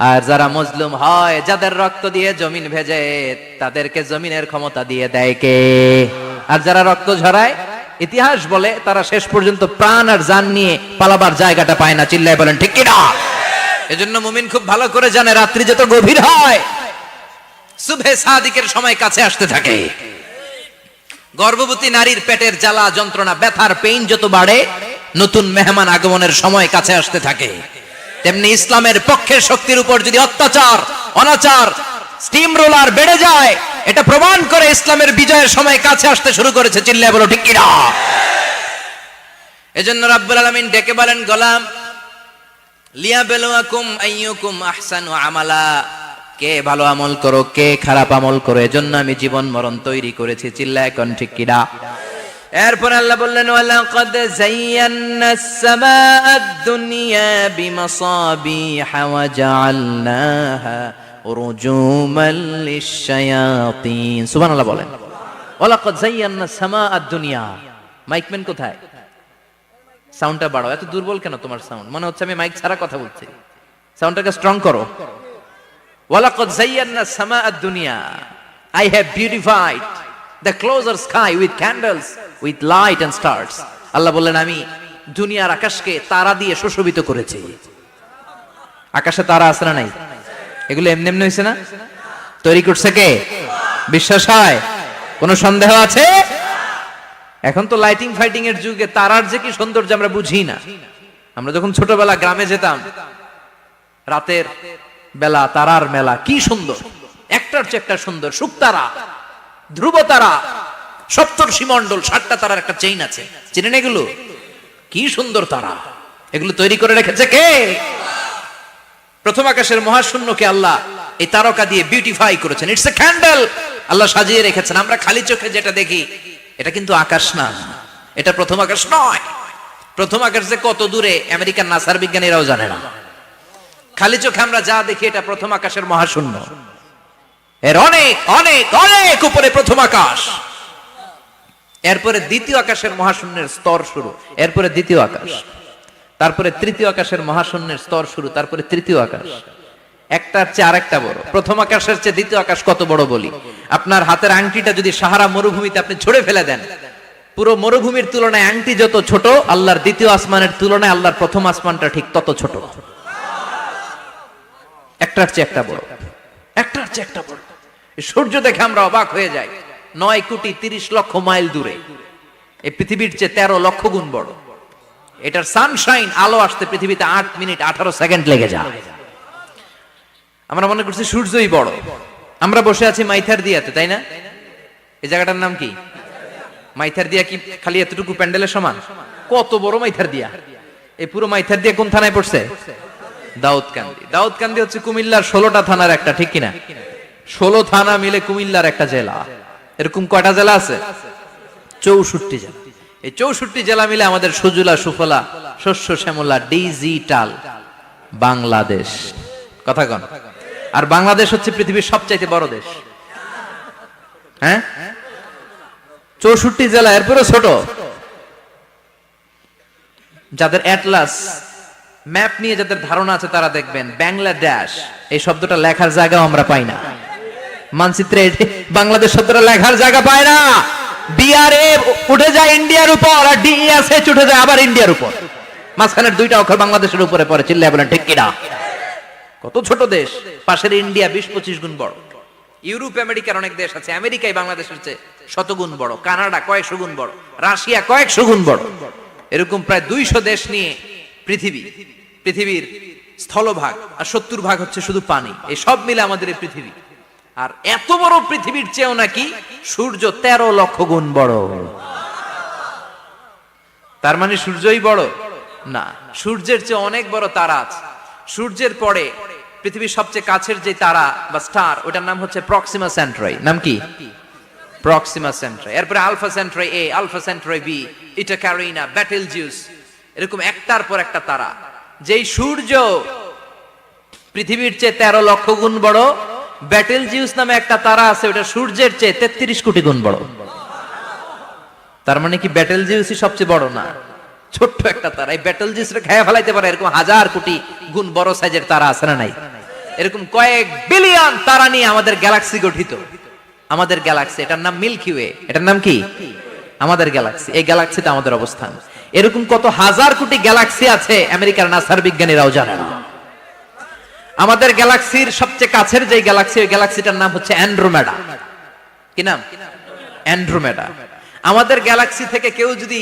আর যারা মজলুম হয়, যাদের রক্ত দিয়ে জমিন ভেজে, তাদেরকে জমিনের ক্ষমতা দিয়ে দেয় কে? আর যারা রক্ত ঝরায়, ইতিহাস বলে তারা শেষ পর্যন্ত প্রাণ আর জান নিয়ে পালাবার জায়গাটা পায় না। চিল্লায় বলেন ঠিক কিনা? এজন্য মুমিন খুব ভালো করে জানে, রাত্রি যত গভীর হয়, সুবহে সাদিকের সময় কাছে আসতে থাকে। গর্ভবতী নারীর পেটের জ্বালা যন্ত্রণা, ব্যথার পেইন যত বাড়ে, নতুন মেহমান আগমনের সময় কাছে আসতে থাকে। তেমনি ইসলামের পক্ষের শক্তির উপর যদি অত্যাচার, অনাচার, স্টিম রোলার বেড়ে যায়, এটা প্রমাণ করে ইসলামের বিজয়ের সময় কাছে আসতে শুরু করেছে। চিল্লায় বলো ঠিক কিনা? এজন্য রাব্বুল আলামিন ডেকে বলেন, গোলাম লিয়াবলুয়াকুম আইয়ুকুম আহসানু আমালা, কে ভালো আমল করো, কে খারাপ আমল করো, এজন্য আমি জীবন মরণ তৈরি করেছি। চিল্লায় কোন ঠিক কিনা? এরপর আল্লাহ বললেন, ওয়ালাকাদ যায়্যানাস সামাআদ দুনিয়া বিমাসাবিহা ওয়া জাআলনাহা রুজুমান লিশ-শায়াতিন। সুবহানাল্লাহ বলেন। ওয়ালাকাদ যায়্যানাস সামাআদ দুনিয়া। মাইকম্যান কোথায়? সাউন্ডটা বাড়াও। এত দুর্বল কেন তোমার সাউন্ড? মনে হচ্ছে আমি মাইক ছাড়া কথা বলছি। সাউন্ডটাকে স্ট্রং করো। ওয়ালাকাদ যায়্যানাস সামাআদ দুনিয়া, I have beautified the closer sky with candles, with light and stars. আল্লাহ বললেন, আমি দুনিয়ার আকাশকে তারা দিয়ে সুশোভিত করেছি। আকাশে তারা আছে না নাই? এগুলো এমনি এমনি হয়েছে না? তৈরি করছে কে? বিশ্বাস হয়? কোনো সন্দেহ আছে? এখন তো লাইটিং ফাইটিং এর যুগে তারার যে কি সৌন্দর্য আমরা বুঝি না। আমরা যখন ছোটবেলা গ্রামে যেতাম, রাতের বেলা তারার মেলা, কি সুন্দর, একটার চেয়ে একটা সুন্দর। শুকতারা, ধ্রুব তারা, সপ্তর্ষি মণ্ডল, 7টা তারার একটা চেইন আছে, চিনেন এগুলো? কি সুন্দর তারা! এগুলো তৈরি করে রেখেছে কে? প্রথম আকাশের মহাশূন্যকে আল্লাহ এই তারকা দিয়ে বিউটিফাই করেছেন। ইটস এ ক্যান্ডেল, আল্লাহ সাজিয়ে রেখেছেন। আমরা খালি চোখে যেটা দেখি, এটা কিন্তু আকাশ না, এটা প্রথম আকাশ নয়। প্রথম আকাশ যে কত দূরে আমেরিকান নাসার বিজ্ঞানীরাও জানে না। খালি চোখে আমরা যা দেখি, এটা প্রথম আকাশের মহাশূন্য। এর অনেক অনেক অনেক উপরে প্রথম আকাশ। এরপরে দ্বিতীয় আকাশের মহাশূন্যের স্তর শুরু, এরপরে দ্বিতীয় আকাশ, তারপরে তৃতীয় আকাশের মহাশূন্যের স্তর শুরু, তারপরে তৃতীয় আকাশ। একটার চেয়ে আরেকটা বড়। প্রথম আকাশের চেয়ে দ্বিতীয় আকাশ কত বড় বলি? আপনার হাতের আংটিটা যদি সাহারা মরুভূমিতে আপনি ছুঁড়ে ফেলে দেন, পুরো মরুভূমির তুলনায় আংটি যত ছোট, আল্লাহর দ্বিতীয় আসমানের তুলনায় আল্লাহর প্রথম আসমানটা ঠিক তত ছোট। একটার চেয়ে একটা বড়, একটার চেয়ে একটা বড়। সূর্য দেখে আমরা অবাক হয়ে যাই। 9,30,00,000 মাইল দূরে, এই পৃথিবীর চেয়ে 13 লক্ষ গুণ বড়। এটার সানশাইন, আলো আসতে পৃথিবীতে 8 মিনিট 18 সেকেন্ড লেগে যায়। আমরা মনে করছি সূর্যই বড়। আমরা বসে আছি মাইথার দিয়াতে, তাই না? এই জায়গাটার নাম কি? মাইথার দিয়া। কি খালি এতটুকু প্যান্ডেলের সমান? কত বড় মাইথার দিয়া! এই পুরো মাইথার দিয়া কোন থানায় পড়ছে? দাউদকান্দি। দাউদকান্দি হচ্ছে কুমিল্লার 16টা থানার একটা, ঠিক কিনা? 16 থানা মিলে কুমিল্লার একটা জেলা। এরকম কয়টা জেলা আছে? 64 জেলা। এই 64 জেলা মিলে আমাদের সুজলা সুফলা, শস্য শ্যামলা, ডিজিটাল বাংলাদেশ। কথা কন। আর বাংলাদেশ হচ্ছে পৃথিবীর সবচাইতে বড় দেশ। হ্যাঁ, 64 জেলা, এরপরে ছোট। যাদের অ্যাটলাস ম্যাপ নিয়ে যাদের ধারণা আছে, তারা দেখবেন বাংলাদেশ এই শব্দটা লেখার জায়গাও আমরা পাই না। মানচিত্রে বাংলাদেশ শব্দটা লেখার জায়গা পায় না। ডিআরএ উঠে যায় ইন্ডিয়ার উপর, আর ডিএসএ উঠে যায় আবার ইন্ডিয়ার উপর। মাঝখানের দুইটা অক্ষর বাংলাদেশের উপরে পড়ে, চিল্লায় বলেন ঠিক কিনা? কত ছোট দেশ, পাশের ইন্ডিয়া 20-25 গুণ বড়। ইউরোপ আমেরিকার অনেক দেশ আছে, আমেরিকাই বাংলাদেশের চেয়ে শতগুণ বড়, কানাডা কয়েকশো গুণ বড়, রাশিয়া কয়েকশো গুণ বড়। এরকম প্রায় 200 দেশ নিয়ে পৃথিবীর স্থলভাগ, আর 70% হচ্ছে শুধু পানি। এই সব মিলে আমাদের এই পৃথিবী। আর এত বড় পৃথিবীর চেয়েও নাকি সূর্য 13 লক্ষ গুণ বড়। তার মানে সূর্যই বড় না, সূর্যের চেয়ে অনেক বড় তারা আছে। সূর্যের পরে পৃথিবীর সবচেয়ে কাছের যে তারা বা স্টার, ওটার নাম হচ্ছে প্রক্সিমা সেন্ট্রাই। নাম কি? প্রক্সিমা সেন্ট্রাই। এরপরে আলফা সেন্ট্রাই এ, আলফা সেন্ট্রাই বি, ইটা ক্যারিনা, বেটেলজিউস, এরকম একটার পর একটা তারা। যেই সূর্য পৃথিবীর চেয়ে 13 লক্ষ গুণ বড়, বেটেলজিউস নামে একটা তারা আছে, ওটা সূর্যের চেয়ে 33 কোটি গুণ বড়। তার মানে কি বেটেলজিউসই সবচেয়ে বড় না? ছোট্ট একটা তারা। এই বেটেলজিউসকে খেয়ে ফেলাইতে পারে এরকম 1000 কোটি গুণ বড় সাইজের তারা আছে না নাই? এরকম কয়েক বিলিয়ন তারা নিয়ে আমাদের গ্যালাক্সি গঠিত। আমাদের গ্যালাক্সি, এটার নাম মিল্কি ওয়ে। এটার নাম কি? আমাদের গ্যালাক্সি। এই গ্যালাক্সিতে আমাদের অবস্থান। এরকম কত হাজার কোটি গ্যালাক্সি আছে, আমেরিকার নাসার বিজ্ঞানীরাও জানে না। আমাদের গ্যালাক্সির সবচেয়ে কাছের যে গ্যালাক্সি, ওই গ্যালাক্সিটার নাম হচ্ছে অ্যান্ড্রোমেডা। কি নাম? অ্যান্ড্রোমেডা। আমাদের গ্যালাক্সি থেকে কেউ যদি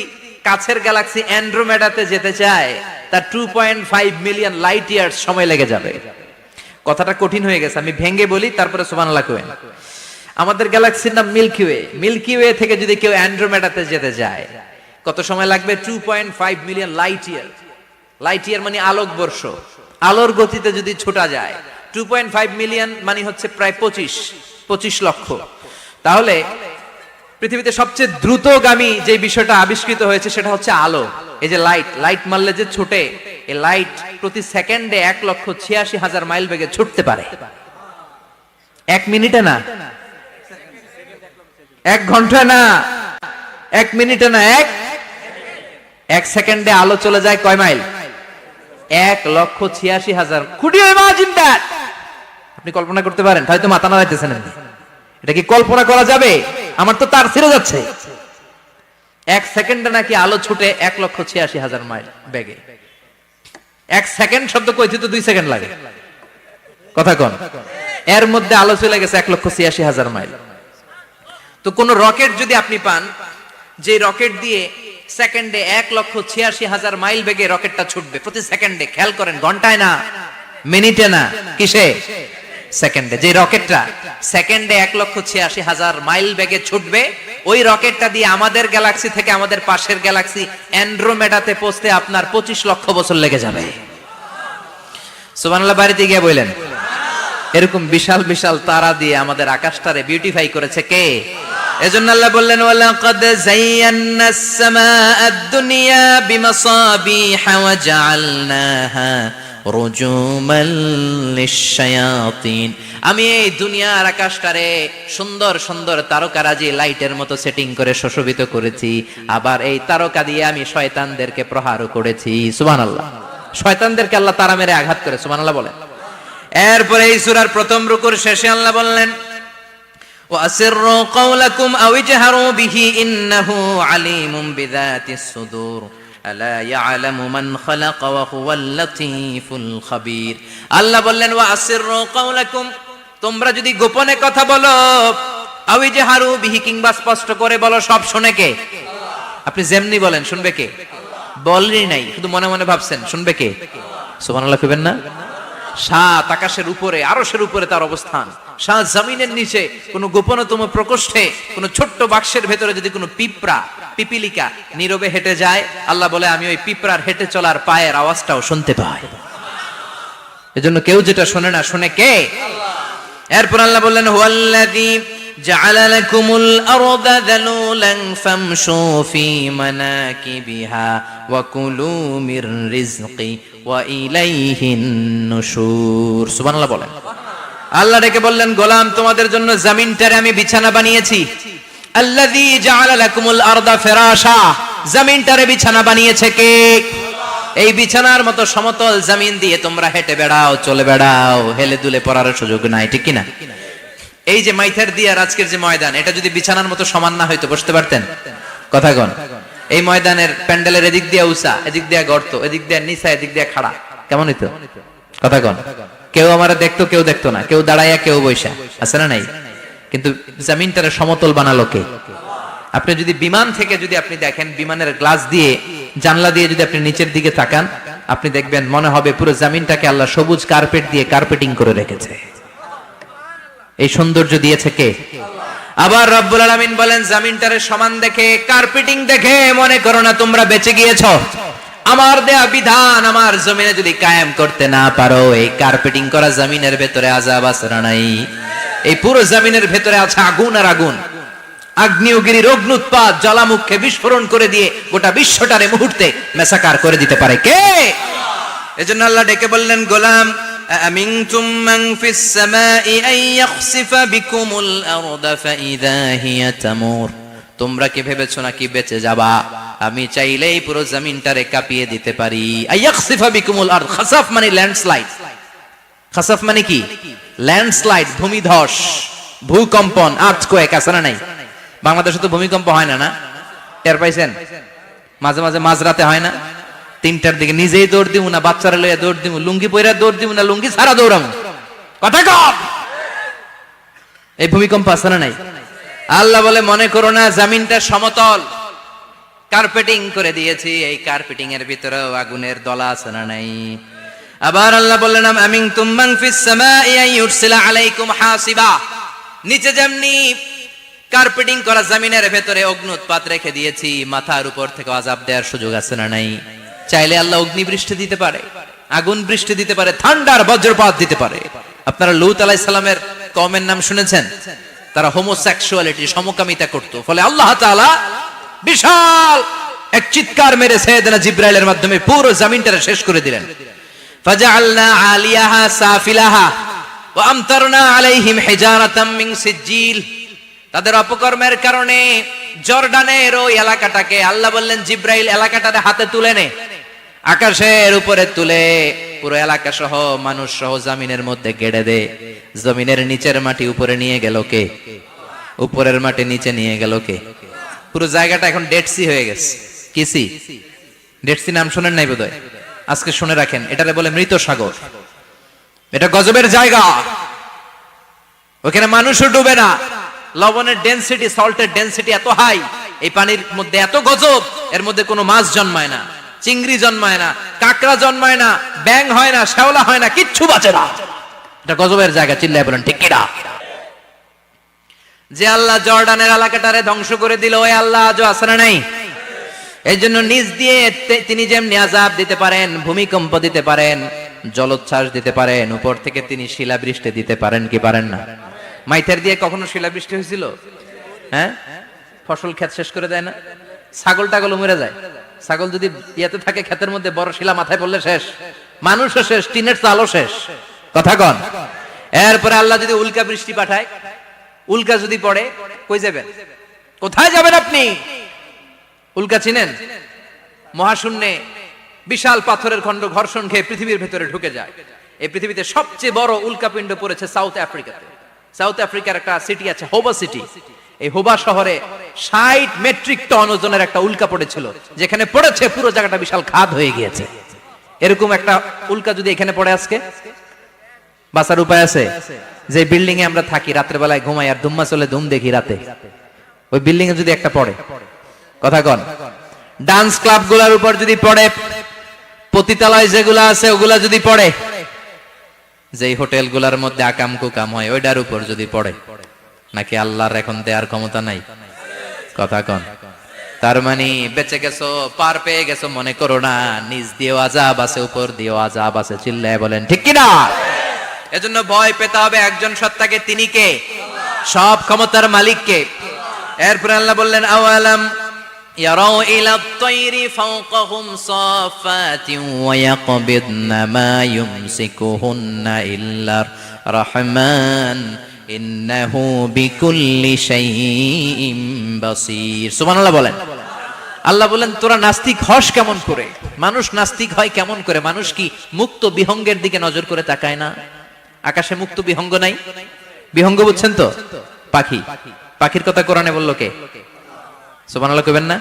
কাছের গ্যালাক্সি অ্যান্ড্রোমেডাতে যেতে চায়, তার 2.5 মিলিয়ন লাইট ইয়ার্স সময় লেগে যাবে। কথাটা কঠিন হয়ে গেছে, আমি ভেঙে বলি, তারপরে সুবহানাল্লাহ কইেন। আমাদের গ্যালাক্সির নাম মিল্কি ওয়ে। মিল্কি ওয়ে থেকে যদি কেউ অ্যান্ড্রোমেডাতে যেতে যায়, কত সময় লাগবে? 2.5 million light year. Light year মানে আলোকবর্ষ। আলোর গতিতে যদি ছোটা যায়, 2.5 মিলিয়ন মানে হচ্ছে প্রায় 25 লক্ষ। তাহলে পৃথিবীতে সবচেয়ে দ্রুতগামী যে বিষয়টা আবিষ্কৃত হয়েছে সেটা হচ্ছে আলো। এই যে লাইট মারলে যে ছোটে, এই লাইট প্রতি সেকেন্ডে 1,86,000 মাইল বেগে ছুটতে পারে। 1 মিনিটে না, 1 ঘন্টায় না, 1 মিনিটে না, 1 সেকেন্ডে আলো চলে যায় কয় mile? 1,86,000। Could you imagine that? আপনি কল্পনা করতে পারেন? তাই তো মাথা নাড়াইতেছেন। এটা কি কল্পনা করা যাবে? আমার তো তার ছিঁড়ে যাচ্ছে। 1 সেকেন্ডে নাকি আলো ছুটে 1,86,000 মাইল বেগে। 1 সেকেন্ড শব্দ কইতে তো 2 সেকেন্ড লাগে। কথা কোন? এর মধ্যে আলো চলে গেছে 1,86,000 মাইল। তো কোন রকেট যদি আপনি পান, যে রকেট দিয়ে সেকেন্ডে 1,86,000 মাইল বেগে রকেটটা ছুটবে প্রতি সেকেন্ডে, খেয়াল করেন, ঘন্টায় না, মিনিটে না, কিসে? সেকেন্ডে। যে রকেটটা সেকেন্ডে 1,86,000 মাইল বেগে ছুটবে, ওই রকেটটা দিয়ে আমাদের গ্যালাক্সি থেকে আমাদের পাশের গ্যালাক্সি অ্যান্ড্রোমেডাতে পৌঁছতে আপনার 25 লক্ষ বছর লেগে যাবে। সুবহানাল্লাহ বাড়িতে গিয়ে বললেন। এরকম বিশাল বিশাল তারা দিয়ে আমাদের আকাশটারে বিউটিফাই করেছে কে? এজন্য আল্লাহ বললেন, ওয়ালাকাদ যায়্যানাস সামাআদ দুনিয়া বিমাসাবিহা ওয়া জাআলনাহা রুজুমান লিশ-শায়াতিন। আমি এই দুনিয়ার আকাশটারে সুন্দর সুন্দর তারকারাজি লাইটের মতো সেটিং করে সুশোভিত করেছি। আবার এই তারকা দিয়ে আমি শয়তানদেরকে প্রহারও করেছি। সুবহানাল্লাহ। শয়তানদেরকে আল্লাহ তারা মেরে আঘাত করে। সুবহানাল্লাহ বলেন। এরপরে এই সূরার প্রথম রুকুর শেষে আল্লাহ বললেন, ওয়াসিররু কাওলাকুম আও ইজহারু বিহি ইন্নাহু আলিমুম বিযাতিস সুদূর আলা ইয়ালামু মান খালাকা ওয়া হুয়াল লাতীফুল খাবীর। আল্লাহ বললেন, ওয়াসিররু কাওলাকুম, তোমরা যদি গোপনে কথা বলো, আও ইজহারু বিহি, কিংবা স্পষ্ট করে বলো, সব শুনে কে? আপনি যেমনি বলেন শুনবে কে? বলেনই নাই, শুধু মনে মনে ভাবছেন, শুনবে কে? সুবহানাল্লাহ কইবেন না? 7 আকাশের উপরে, আরশের উপরে তার অবস্থান, 7 জমিনের নিচে কোন গোপনতম প্রকোষ্ঠে, কোন ছোট্ট বাক্সের ভেতরে যদি কোনো পিপিলিকা নীরবে হেঁটে যায়, আল্লাহ বলে আমি ওই পিঁপড়ার হেঁটে চলার পায়ের আওয়াজটাও শুনতে পাই। এজন্য কেউ যেটা শোনে না, শুনে কে? এরপর আল্লাহ বললেন, হুয়াল্লাযী জাআলা লাকুমুল আরদা যালুলান ফামশু ফি মানাকিবিহা ওয়া কুলু মির রিজকি ওয়া ইলাইহিন নুশুর। সুবহানাল্লাহ বলেন। আল্লাহ ডেকে বললেন, গোলাম, তোমাদের জন্য জমিনটারে আমি বিছানা বানিয়েছি। আল্লাযী জাআলা লাকুমুল আরদা ফিরাশা, জমিনটারে বিছানা বানিয়েছে কে? এই বিছানার মতো সমতল জমিন দিয়ে তোমরা হেঁটে বেড়াও, চলে বেড়াও, হেলে দুলে পড়ার সুযোগ নাই, ঠিক কিনা? এই যে মাইথার দিয়ার আজকের যে ময়দান, এটা যদি বিছানার মতো সমান না হয়তো বসতে পারতেন? কথা কন। এই ময়দানের প্যান্ডেলের এদিক দিয়ে উঁচা, এদিক দিয়ে গর্ত, এদিক দিয়ে নিচা, এদিক দিয়ে খাড়া, কেমন হইতো? কথা কন। কেউ আমারা দেখতো, কেউ দেখতো না, কেউ দাঁড়াইয়া, কেউ বৈশা, আছে না নাই? কিন্তু জমিনটারে সমতল বানালো কে? আপনি যদি বিমান থেকে যদি আপনি দেখেন, বিমানের গ্লাস দিয়ে, জানলা দিয়ে যদি আপনি নিচের দিকে তাকান, আপনি দেখবেন মনে হবে পুরো জমিনটাকে আল্লাহ সবুজ কার্পেট দিয়ে কার্পেটিং করে রেখেছে। এই সৌন্দর্য দিয়েছে কে? আবার রব্বুল আলামিন বলেন, জমিনটারে সমান দেখে, কার্পেটিং দেখে মনে করো না তোমরা বেঁচে গিয়েছো। আমার দেয়া বিধান আমার জমিনে যদি কায়েম করতে না পারো, এই কার্পেটিং করা জমিনের ভেতরে আযাব আছে না নাই? এই পুরো জমিনের ভেতরে আছে আগুন আর আগুন। আগ্নেয়গিরির অগ্নুৎপাত জ্বালামুখে বিস্ফোরণ করে দিয়ে গোটা বিশ্বটারে মুহূর্তে মেসাকার করে দিতে পারে কে? এজন্য আল্লাহ ডেকে বললেন, গোলাম আমিনতুম মান ফিস সামাই আন ইয়াখসিফা বিকুমুল আরদা ফাইযা হিয়া তামুর। তোমরা কি ভেবেছো নাকি বেঁচে যাবা? আমি চাইলেই পুরো জমিনটারে কাঁপিয়ে দিতে পারি। আয়াখসিফা বিকুমুল আরদ, খাসাফ মানে ল্যান্ডস্লাইড। খাসাফ মানে কি? ল্যান্ডস্লাইড, ভূমিধস, ভূকম্পন, আর্থকোয়েক, আছে না নাই? বাংলাদেশে তো ভূমিকম্প হয় না, না? টের পাইছেন? মাঝে মাঝে মাঝরাতে হয় না? 3টার দিকে নিজেই দৌড় দিব না বাচ্চারা লইয়া দৌড় দিব, লুঙ্গি পইরা দৌড় দিব না লুঙ্গি ছাড়া দৌড়াম? কথা কম। এই ভূমিকম্প আছে না নাই? আল্লাহ বলে, মনে করো না জমিনটা সমতল, কার্পেটিং করে দিয়েছি। এই কার্পেটিং এর ভিতরেও আগুনের দলা আছে না নাই? আবার আল্লাহ বললেন, আমিনতুম মান ফিস সামাই আন ইউরসিলা আলাইকুম হাসিবা। নিচে যেমনি কার্পেটিং করা জমিনের ভেতরে অগ্নুৎপাত রেখে দিয়েছি, মাথার উপর থেকে আযাব দেওয়ার সুযোগ আছে না নাই? চাইলে আল্লাহ অগ্নি বৃষ্টি দিতে পারে, আগুন বৃষ্টি দিতে পারে, ঠান্ডার বজ্রপাত দিতে পারে। আপনারা লূত আলাইহিস সালামের কওমের নাম শুনেছেন? তারা হোমোসেক্সুয়ালিটি, সমকামিতা করত। ফলে আল্লাহ তাআলা বিশাল এক চিৎকার মেরে সাইয়েদনা জিবরাইলের মাধ্যমে পুরো জমিনটারে শেষ করে দিলেন। ফাজআলনা আলিয়াহা সাফিলাহা ওয়া আমতারনা আলাইহিম হিজারাতাম মিন সিজিল। তাদের অপকর্মের কারণে জর্ডানের ওই এলাকাটাকে আল্লাহ বললেন, জিবরাইল এলাকাটারে হাতে তুলে নে, আকাশের উপরে তুলে পুরো এলাকা সহ মানুষ সহ জমিনের মধ্যে গেড়ে দে। জমিনের নিচের মাটি উপরে নিয়ে গেল কে? উপরের মাটি নিচে নিয়ে গেল কে? পুরো জায়গাটা এখন ডেড সি হয়ে গেছে। কি সি? ডেড সি নাম শুনেন নাই বোধহয়? আজকে শুনে রাখেন, এটারে বলে মৃত সাগর। এটা গজবের জায়গা, ওখানে মানুষও ডুবে না। লবণের ডেনসিটি, সল্টের ডেনসিটি এত হাই, এই পানির মধ্যে এত গজব, এর মধ্যে কোনো মাছ জন্মায় না, চিংড়ি জন্মায় না, কাঁকড়া জন্মায় না, ব্যাং হয় না, শ্যাওলা হয় না, কিচ্ছু বাঁচে না। এটা গজবের জায়গা, চিল্লায় বলেন ঠিক কিনা? যে আল্লাহ জর্ডানের এলাকাটারে ধ্বংস করে দিল, ওই আল্লাহ আজও আছে না নাই? এই জন্য নিজ দিয়ে তিনি যেমনি আযাব দিতে পারেন, ভূমিকম্প দিতে পারেন, জলোচ্ছ্বাস দিতে পারেন, উপর থেকে তিনি শিলাবৃষ্টি দিতে পারেন কি পারেন না? মাইথার দিয়ে কখনো শিলাবৃষ্টি হয়েছিল? হ্যাঁ, ফসল ক্ষেত শেষ করে দেয় না? ছাগল টাগল মরে যায়। ছাগল যদি ইয়াতে থাকে ক্ষেতের মধ্যে, বড় শিলা মাথায় পড়লে শেষ, মানুষও শেষ, টিনের চালও শেষ। কথা কন। এরপরে আল্লাহ যদি উল্কা বৃষ্টি পাঠায়, উল্কা যদি পড়ে, কই যাবেন? কোথায় যাবেন আপনি? উল্কা চিনেন? মহাশূন্যে বিশাল পাথরের খণ্ড ঘর্ষণ খেয়ে পৃথিবীর ভেতরে ঢুকে যায়। এই পৃথিবীতে সবচেয়ে বড় উল্কাপিণ্ড পড়েছে সাউথ আফ্রিকাতে। সাউথ আফ্রিকার একটা সিটি আছে, হোবা সিটি। এই হোবা শহরে 60 মেট্রিক টন ওজনের একটা উল্কা পড়েছিল, যেখানে পড়েছে পুরো জায়গাটা বিশাল খাদ হয়ে গিয়েছে। এরকম একটা উল্কা যদি এখানে পড়ে আজকে, বাঁচার উপায় আছে? যে বিল্ডিং এ আমরা থাকি, রাতের বেলায় ঘুমাই আর ধুম্মা চলে ধুম দেখি রাতে, ওই বিল্ডিং এ যদি একটা পড়ে, কথা কন, ডান্স ক্লাব গুলার উপর যদি পড়ে, পতিতালয় যেগুলা আছে ওগুলা যদি পড়ে, যেই হোটেল গুলার মধ্যে আকাম কুকাম হয় ওইটার উপর যদি পড়ে, নাকি আল্লাহর এখন দেয়ার ক্ষমতা নাই? কথা কন। তার মানে বেঁচে গেছো, পার পেয়ে গেছো মনে করো না, নিজ দিয়েও আযাব আছে, উপর দিয়েও আযাব আছে। চিল্লায় বলেন ঠিক কিনা? এজন্য ভয় পেতে হবে একজন সত্তাকে, তিনি কে? সব ক্ষমতার মালিক কে? এরপর আল্লাহ বললেন, আওয়ালাম ইয়ারাউ ইলা আত-তায়রি ফাওকাহুম সাফাতিন ওয়া ইয়াকবিদনা মা ইউমসিকুহুন্না ইল্লার রাহমান ইন্নাহু বিকুল্লি শাইইন বাসীর। সুবহানাল্লাহ বলেন। আল্লাহ বলেন, তোরা নাস্তিক হস কেমন করে? মানুষ নাস্তিক হয় কেমন করে? মানুষ কি মুক্ত বিহঙ্গের দিকে নজর করে তাকায় না? আকাশে মুক্ত বিহঙ্গ নাই? বিহঙ্গ বুঝছেন তো? পাখি, পাখির কথা কোরআনে বললো কে? সুবহানাল্লাহ কইবেন না?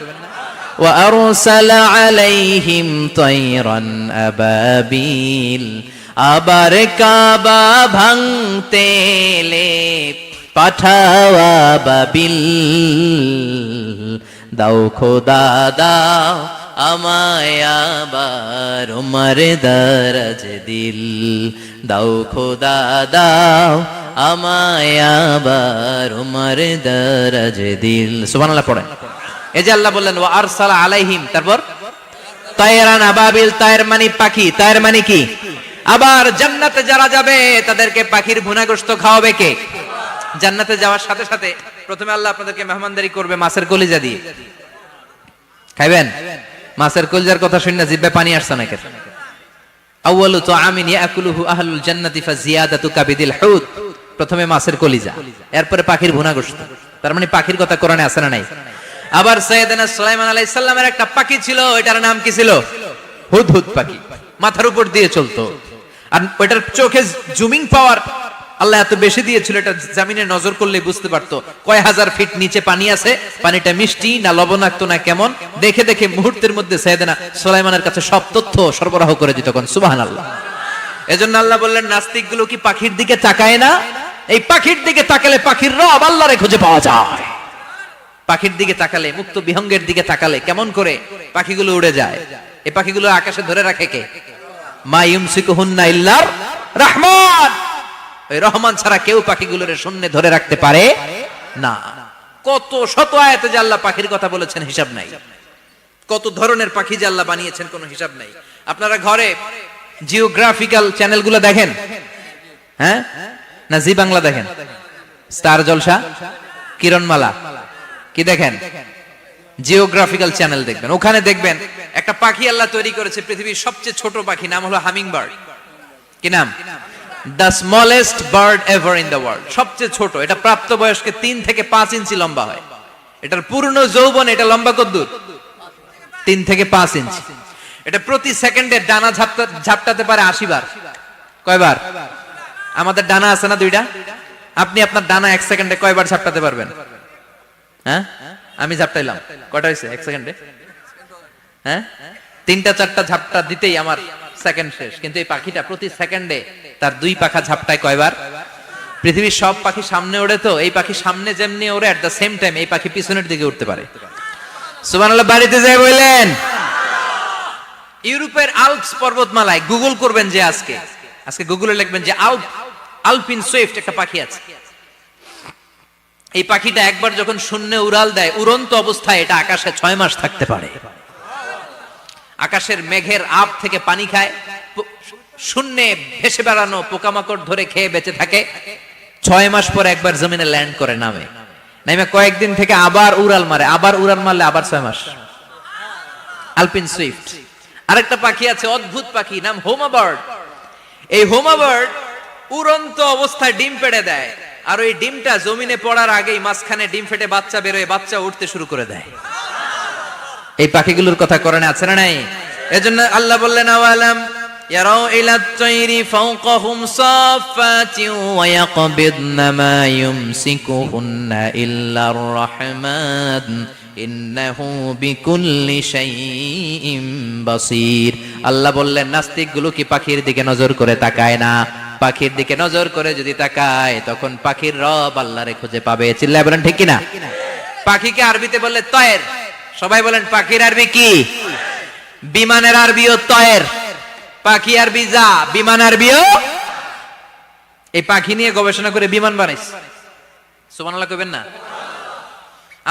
ওয়া আরসালা আলাইহিম তায়রান আবাবিল, আবার কাবা ভাঙতে এলে পাঠাওয়া বাবিল, দাও খোদা দাও আমায় আবার উমর দরজ দিল, দাও খোদা দাও আমায় আবার উমর দরজ দিল। সুবহানাল্লাহ পড়েন। এই যে আল্লাহ বললেন ওয়া আরসালা আলাইহিম, তারপর তায়রান আবাবিল, তায়ের মানে পাখি, তায়ের মানে কি? আবার জান্নাতে যারা যাবে তাদেরকে পাখির ভুনাগোশত খাওয়াবে কে? জান্নাতে যাওয়ার সাথে সাথে প্রথমে আল্লাহ আপনাদেরকে মেহমানদারি করবে মাছের কলিজা দিয়ে। খাইবেন? মাছের কলিজার কথা শুনে জিহ্বায় পানি আসছে নাকি? আউয়ালু তুআমিন ইয়াকুলুহু আহলুল জান্নাতি ফাজিয়াদাতু কাবিদিল হুদ, প্রথমে মাছের কলিজা, এরপরে পাখির ভুনাগোশত। তার মানে পাখির কথা কোরআনে আছে না নাই? আবার সাইয়েদনা সুলাইমান আলাইহিস সালামের একটা পাখি ছিল, এটার নাম কি ছিল? হুদহুদ পাখি, মাথার উপর দিয়ে চলতো। আর ওইটার চোখে জুমিং পাওয়ার আল্লাহ এত বেশি দিয়েছিল, এটা জমিনে নজর করলে বুঝতে পারতো কয় হাজার ফিট নিচে পানি আছে, পানিটা মিষ্টি না লবণাক্ত না কেমন, দেখে দেখে মুহূর্তের মধ্যে সাইয়েদনা সুলাইমানের কাছে সব তথ্য সরবরাহ করে দিত। কোন সুবহানাল্লাহ। এজন্য আল্লাহ বললেন নাস্তিকগুলো কি পাখির দিকে তাকায় না? এই পাখির দিকে তাকালে পাখির রব আল্লাহরে খুঁজে পাওয়া যায়। পাখির দিকে তাকালে, মুক্ত বিহঙ্গের দিকে তাকালে কেমন করে পাখিগুলো উড়ে যায়। এই পাখিগুলো আকাশে ধরে রাখে কে? মা ইউমসিকুহুন্না ইল্লার রহমান, ওই রহমান ছাড়া কেউ পাখিগুলোর শূন্যে ধরে রাখতে পারে না। কত শত আয়াতে যে আল্লাহ পাখির কথা বলেছেন হিসাব নাই, কত ধরনের পাখি যে আল্লাহ বানিয়েছেন কোনো হিসাব নাই। আপনারা ঘরে জিওগ্রাফিক্যাল চ্যানেলগুলো দেখেন? হ্যাঁ না জি বাংলা দেখেন? স্টার জলসা, কিরণমালা, কি দেখেন? জিওগ্রাফিক্যাল চ্যানেল দেখবেন। ওখানে দেখবেন একটা পাখি আল্লাহ তৈরি করেছে, পৃথিবীর সবচেয়ে ছোট পাখি, নাম হলো হামিং বার্ড। কি নাম? The smallest bird ever in the world, সবচেয়ে ছোট। এটা প্রাপ্তবয়স্কে 3 থেকে 5 ইঞ্চি লম্বা হয়। এটার পূর্ণ যৌবন এটা লম্বা কতদূর? 3 থেকে 5 ইঞ্চি। এটা প্রতি সেকেন্ডে ডানা ঝাপটাতে পারে 80 বার। কয়বার? আমাদের ডানা আছে না 2টা, আপনি আপনার ডানা 1 সেকেন্ডে কয়বার ঝাপটাতে পারবেন? হ্যাঁ, আমি ঝাপটাইলাম, কয়টা হয়েছে 1 সেকেন্ডে? হ্যাঁ, 3টা 4টা ঝাপটা দিতেই আমার সেকেন্ড শেষ। কিন্তু এই পাখিটা প্রতি সেকেন্ডে তার 2 পাখা ঝাপটায় কয়বার? পৃথিবীর সব পাখি সামনে ওড়ে, তো এই পাখি সামনে যেমনি ওড়ে, এট দ্য সেম টাইম এই পাখি পিছনের দিকে উঠতে পারে। সুবহানাল্লাহ। বাড়িতে যাই বললেন। ইউরোপের আল্পস পর্বতমালায় গুগল করবেন যে আজকে গুগলে লিখবেন যে আলপিন সুইফট একটা পাখি আছে। এই পাখিটা একবার যখন শূন্যে উড়াল দেয়, উড়ন্ত অবস্থায় এটা আকাশে 6 মাস থাকতে পারে। আকাশের মেঘের আপ থেকে পানি খায়, শূন্যে ভেসে বেড়ানো পোকামাকড় ধরে খেয়ে বেঁচে থাকে। 6 মাস পর একবার জমিনে ল্যান্ড করে, নামে কয়েকদিন থেকে আবার উড়াল মারে, আবার উড়াল মারলে আবার 6 মাস। আলপিন সুইফট। আরেকটা পাখি আছে, অদ্ভুত পাখি, নাম হোমা বার্ড। এই হোমা বার্ড উড়ন্ত অবস্থায় ডিম পেড়ে দেয়, আর ওই ডিমটা জমিনে পড়ার আগেই মাঝখানে ডিম ফেটে বাচ্চা বেরোয়, বাচ্চা উঠতে শুরু করে দেয়। এই পাখিগুলোর কথা কোরআনে আছে না নাই? এজন্য আল্লাহ বললেন আওয়ালাম ইয়ারাউ ইলাত তায়রি ফাওকাহুম সাফাতিন ওয়া ইয়াকবিদনা মা ইউমসিকুহুন্না ইল্লার রহমান ইন্নাহু বিকুল্লি শাইইন বাসীর। আল্লাহ বললেন নাস্তিকগুলো কি পাখির দিকে নজর করে তাকায় না? পাখির দিকে নজর করে যদি তাকায়, তখন পাখির রব আল্লাহরে খুঁজে পাবে। চিল্লায় বলেন ঠিক কিনা? পাখিকে আরবিতে বললে তয়ের। সবাই বলেন পাখির আরবি কি? বিমানের আরবিও তয়ের। পাখি আরবি যা, বিমান আরবিও। এই পাখি নিয়ে গবেষণা করে বিমান বানাইছে। সুবহানাল্লাহ কইবেন না?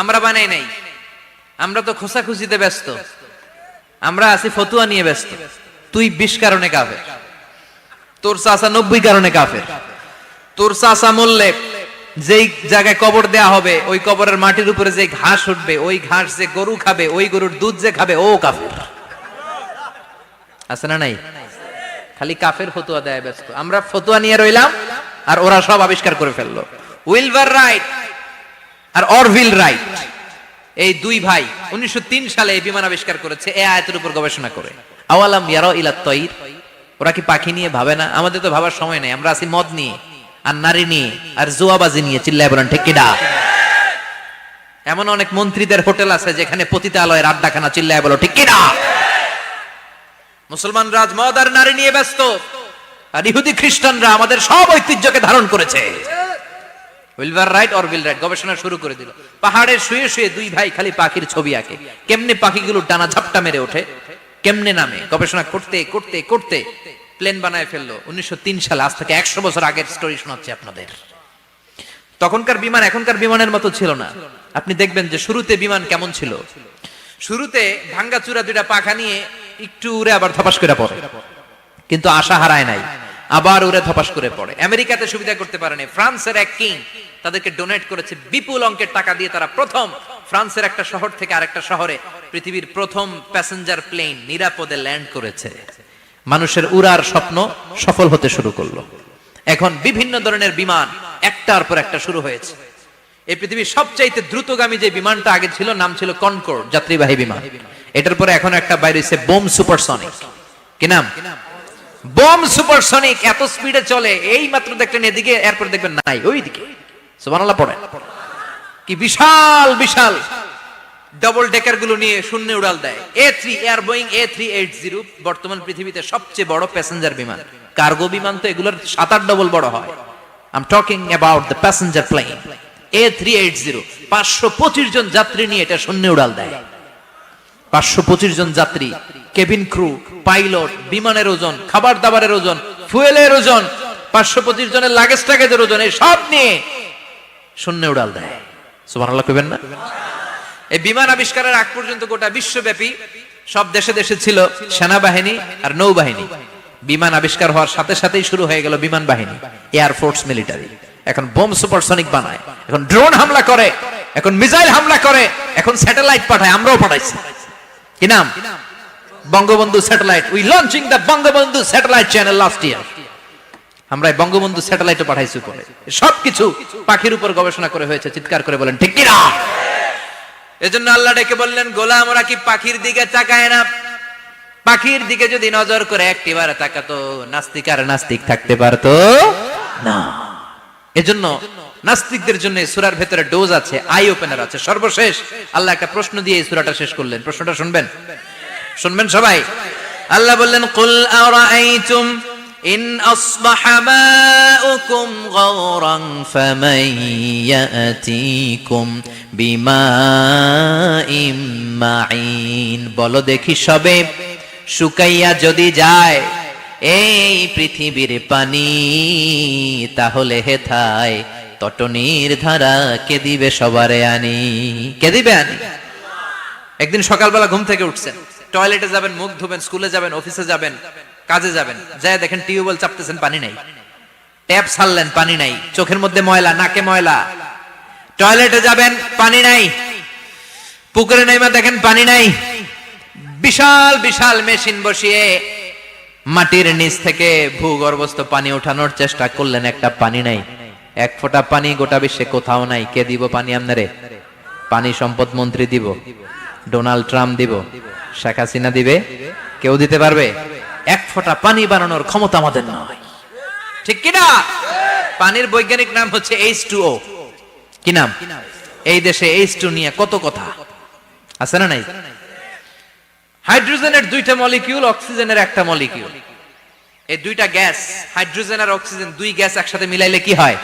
আমরা বানাই নাই, আমরা তো খোঁচাখুচিতে ব্যস্ত, আমরা আছি ফতুয়া নিয়ে ব্যস্ত। তুই 20 কারণে কাফের, তোর চাচা 90 কারণে কাফের। তোর চাচা মরলে যেই জায়গায় কবর দেয়া হবে, ওই কবরের মাটির উপরে যে ঘাস উঠবে, ওই ঘাস যে গরু খাবে, ওই গরুর দুধ যে খাবে, ও কাফের। আছে না নাই? খালি কাফের ফতুয়া দেয় ব্যস্ত। আমরা ফতুয়া নিয়ে রইলাম, আর ওরা সব আবিষ্কার করে ফেললো। উইলবার রাইট আর অরভিল রাইট, এই 2 ভাই 1903 সালে এই বিমান আবিষ্কার করেছে, এই আয়াতের উপর গবেষণা করে। আওয়ালাম ইয়ারাউ ইলাত তায়র, ওরা কি পাখি নিয়ে ভাবে না? আমাদের তো ভাবার সময় নেই, আমরা আছি মদ নিয়ে। আর নারী নিয়ে আর জুয়াবাজি নিয়ে চিল্লায় বলেন ঠিক কিনা? এমন অনেক মন্ত্রীদের হোটেল আছে যেখানে পতিতালয়ের আড্ডাখানা, চিল্লায় বলো ঠিক কিনা? মুসলমান রাজ মদ আর নারী নিয়ে ব্যস্ত, আর ইহুদি খ্রিস্টানরা আমাদের সব ঐতিহ্যকে ধারণ করেছে। উইলভার রাইট অর উইল রাইট গবেষণা শুরু করে দিল। পাহাড়ে শুয়ে শুয়ে দুই ভাই খালি পাখির ছবি আঁকে, কেমনে পাখিগুলো ডানা ঝাপটা মেরে ওঠে, কেমনে নামে, গবেষণা করতে করতে করতে প্লেন বানায় ফেললো 1903 সালে। আজ থেকে 100 বছর আগের স্টোরি শোনাচ্ছি আপনাদের। তখনকার বিমান এখনকার বিমানের মতো ছিল না। আপনি দেখবেন যে শুরুতে বিমান কেমন ছিল। শুরুতে ভাঙ্গাচুরা দুইটা পাখা নিয়ে একটু উড়ে আবার ধপাস করে পড়ে, কিন্তু আশা হারায় নাই, আবার উড়ে ধপাস করে পড়ে। আমেরিকাতে সুবিধা করতে পারেনি। ফ্রান্সের এক কিং তাদেরকে ডোনেট করেছে বিপুল অঙ্কের টাকা দিয়ে। তারা প্রথম ফ্রান্সের একটা শহর থেকে আরেকটা শহরে পৃথিবীর প্রথম প্যাসেঞ্জার প্লেন নিরাপদে ল্যান্ড করেছে। মানুষের উড়ার স্বপ্ন সফল হতে শুরু করলো। এখন বিভিন্ন ধরনের বিমান একটার পর একটা শুরু হয়েছে। এই পৃথিবীর সবচাইতে দ্রুতগামী যে বিমানটা আগে ছিল নাম ছিল কনকর্ড, যাত্রীবাহী বিমান। এটার পরে এখন একটা বাইরে হয়েছে বোম সুপারসনিক। কি নাম? Bomb supersonic. এত স্পিডে চলে, এই মাত্র দেখলেন এদিকে, এরপর দেখবেন নাই ওইদিকে। সুবহানাল্লাহ পড়ে। কি বিশাল বিশাল ডাবল ডেকার গুলো নিয়ে শূন্যে উড়াল দেয়। A3 এয়ার বোয়িং A380 বর্তমান পৃথিবীতে সবচেয়ে বড় প্যাসেঞ্জার বিমান। কার্গো বিমান তো এগুলোর 7-8 ডবল বড় হয়। I am talking about the passenger plane A380। 525 জন যাত্রী নিয়ে এটা শূন্যে উড়াল দেয়। 525 জন যাত্রী, কেবিন ক্রু, পাইলট, বিমানের ওজন, খাবার দাবারের ওজন, ফুয়েলের ওজন, 525 জনের লাগেজ টাগেজের ওজন, এই সব নিয়ে শূন্যে উড়াল দেয়। সুবহানাল্লাহ কইবেন না? এই বিমান আবিষ্কারের আগ পর্যন্ত গোটা বিশ্বব্যাপী সব দেশে দেশে ছিল সেনাবাহিনী আর নৌবাহিনী। বিমান আবিষ্কার হওয়ার সাথে সাথেই শুরু হয়ে গেল বিমান বাহিনী, এয়ার ফোর্স, মিলিটারি। এখন বোম সুপারসনিক বানায়, এখন ড্রোন হামলা করে, এখন মিসাইল হামলা করে, এখন স্যাটেলাইট পাঠায়। আমরাও পাঠাইছি। কি নাম? Bangabandhu satellite. We launching the Bangabandhu satellite channel last year. আমরা বঙ্গবন্ধু স্যাটেলাইটও পাঠাইছি উপরে। সবকিছু পাখির উপর গবেষণা করে হয়েছে। চিৎকার করে বলেন ঠিক কিনা? এজন্য আল্লাহ ডেকে বললেন, গোলাম ওরা কি পাখির দিকে তাকায় না? পাখির দিকে যদি নজর করে একটিবার তাকাতো, নাস্তিক আর নাস্তিক থাকতে পারতো না। এজন্য নাস্তিকদের জন্য সূরার ভেতরে ডোজ আছে, আই ওপেনার আছে। সর্বশেষ আল্লাহ একটা প্রশ্ন দিয়ে এই সূরাটা শেষ করলেন। প্রশ্নটা শুনবেন? শুনবেন সবাই? আল্লাহ বললেন, কুল আরাআইতুম ইন আসবাহা মাউকুম গাওরান ফামান ইয়াতিকুম বিমাইম মাইন। বলো দেখি সবে, শুকাইয়া যদি যায় এই পৃথিবীর পানি, তাহলে হেথায় তটনির ধারা কে দিবে সবারে আনি? কে দিবে আনি? একদিন সকালবেলা ঘুম থেকে উঠছেন, টয়লেটে যাবেন, মুখ ধুবেন, স্কুলে যাবেন, অফিসে যাবেন, কাজে যাবেন, যায় দেখেন টিউবওয়েল চাপতেছেন, পানি নাই। ট্যাপ ছাড়লেন, পানি নাই। চোখের মধ্যে ময়লা, নাকে ময়লা। টয়লেটে যাবেন, পানি নাই। পুকুরে নাইমা দেখেন পানি নাই। বিশাল বিশাল মেশিন বসিয়ে মাটির নিচ থেকে ভূগর্ভস্থ পানি ওঠানোর চেষ্টা করলেন, একটা পানি নাই। এক ফোঁটা পানি গোটা বিশ্বে কোথাও নাই। কে দিব পানি আপনারে? পানি সম্পদ মন্ত্রী দিব, ডোনাল্ড ট্রাম্প দিব, শেখ হাসিনা দিবে? কেউ দিতে পারবে? এক ফোঁটা পানি বানানোর ক্ষমতা আমাদের নয়। ঠিক কিনা? পানির বৈজ্ঞানিক নাম হচ্ছে H2O। কি নাম? এই দেশে H2 নিয়ে কত কথা আছে না নাই? হাইড্রোজেনের 2টা মলিকিউল, অক্সিজেনের একটা মলিকিউল। এই 2টা গ্যাস, হাইড্রোজেন আর অক্সিজেন, 2 গ্যাস একসাথে মিলাইলে কি হয়?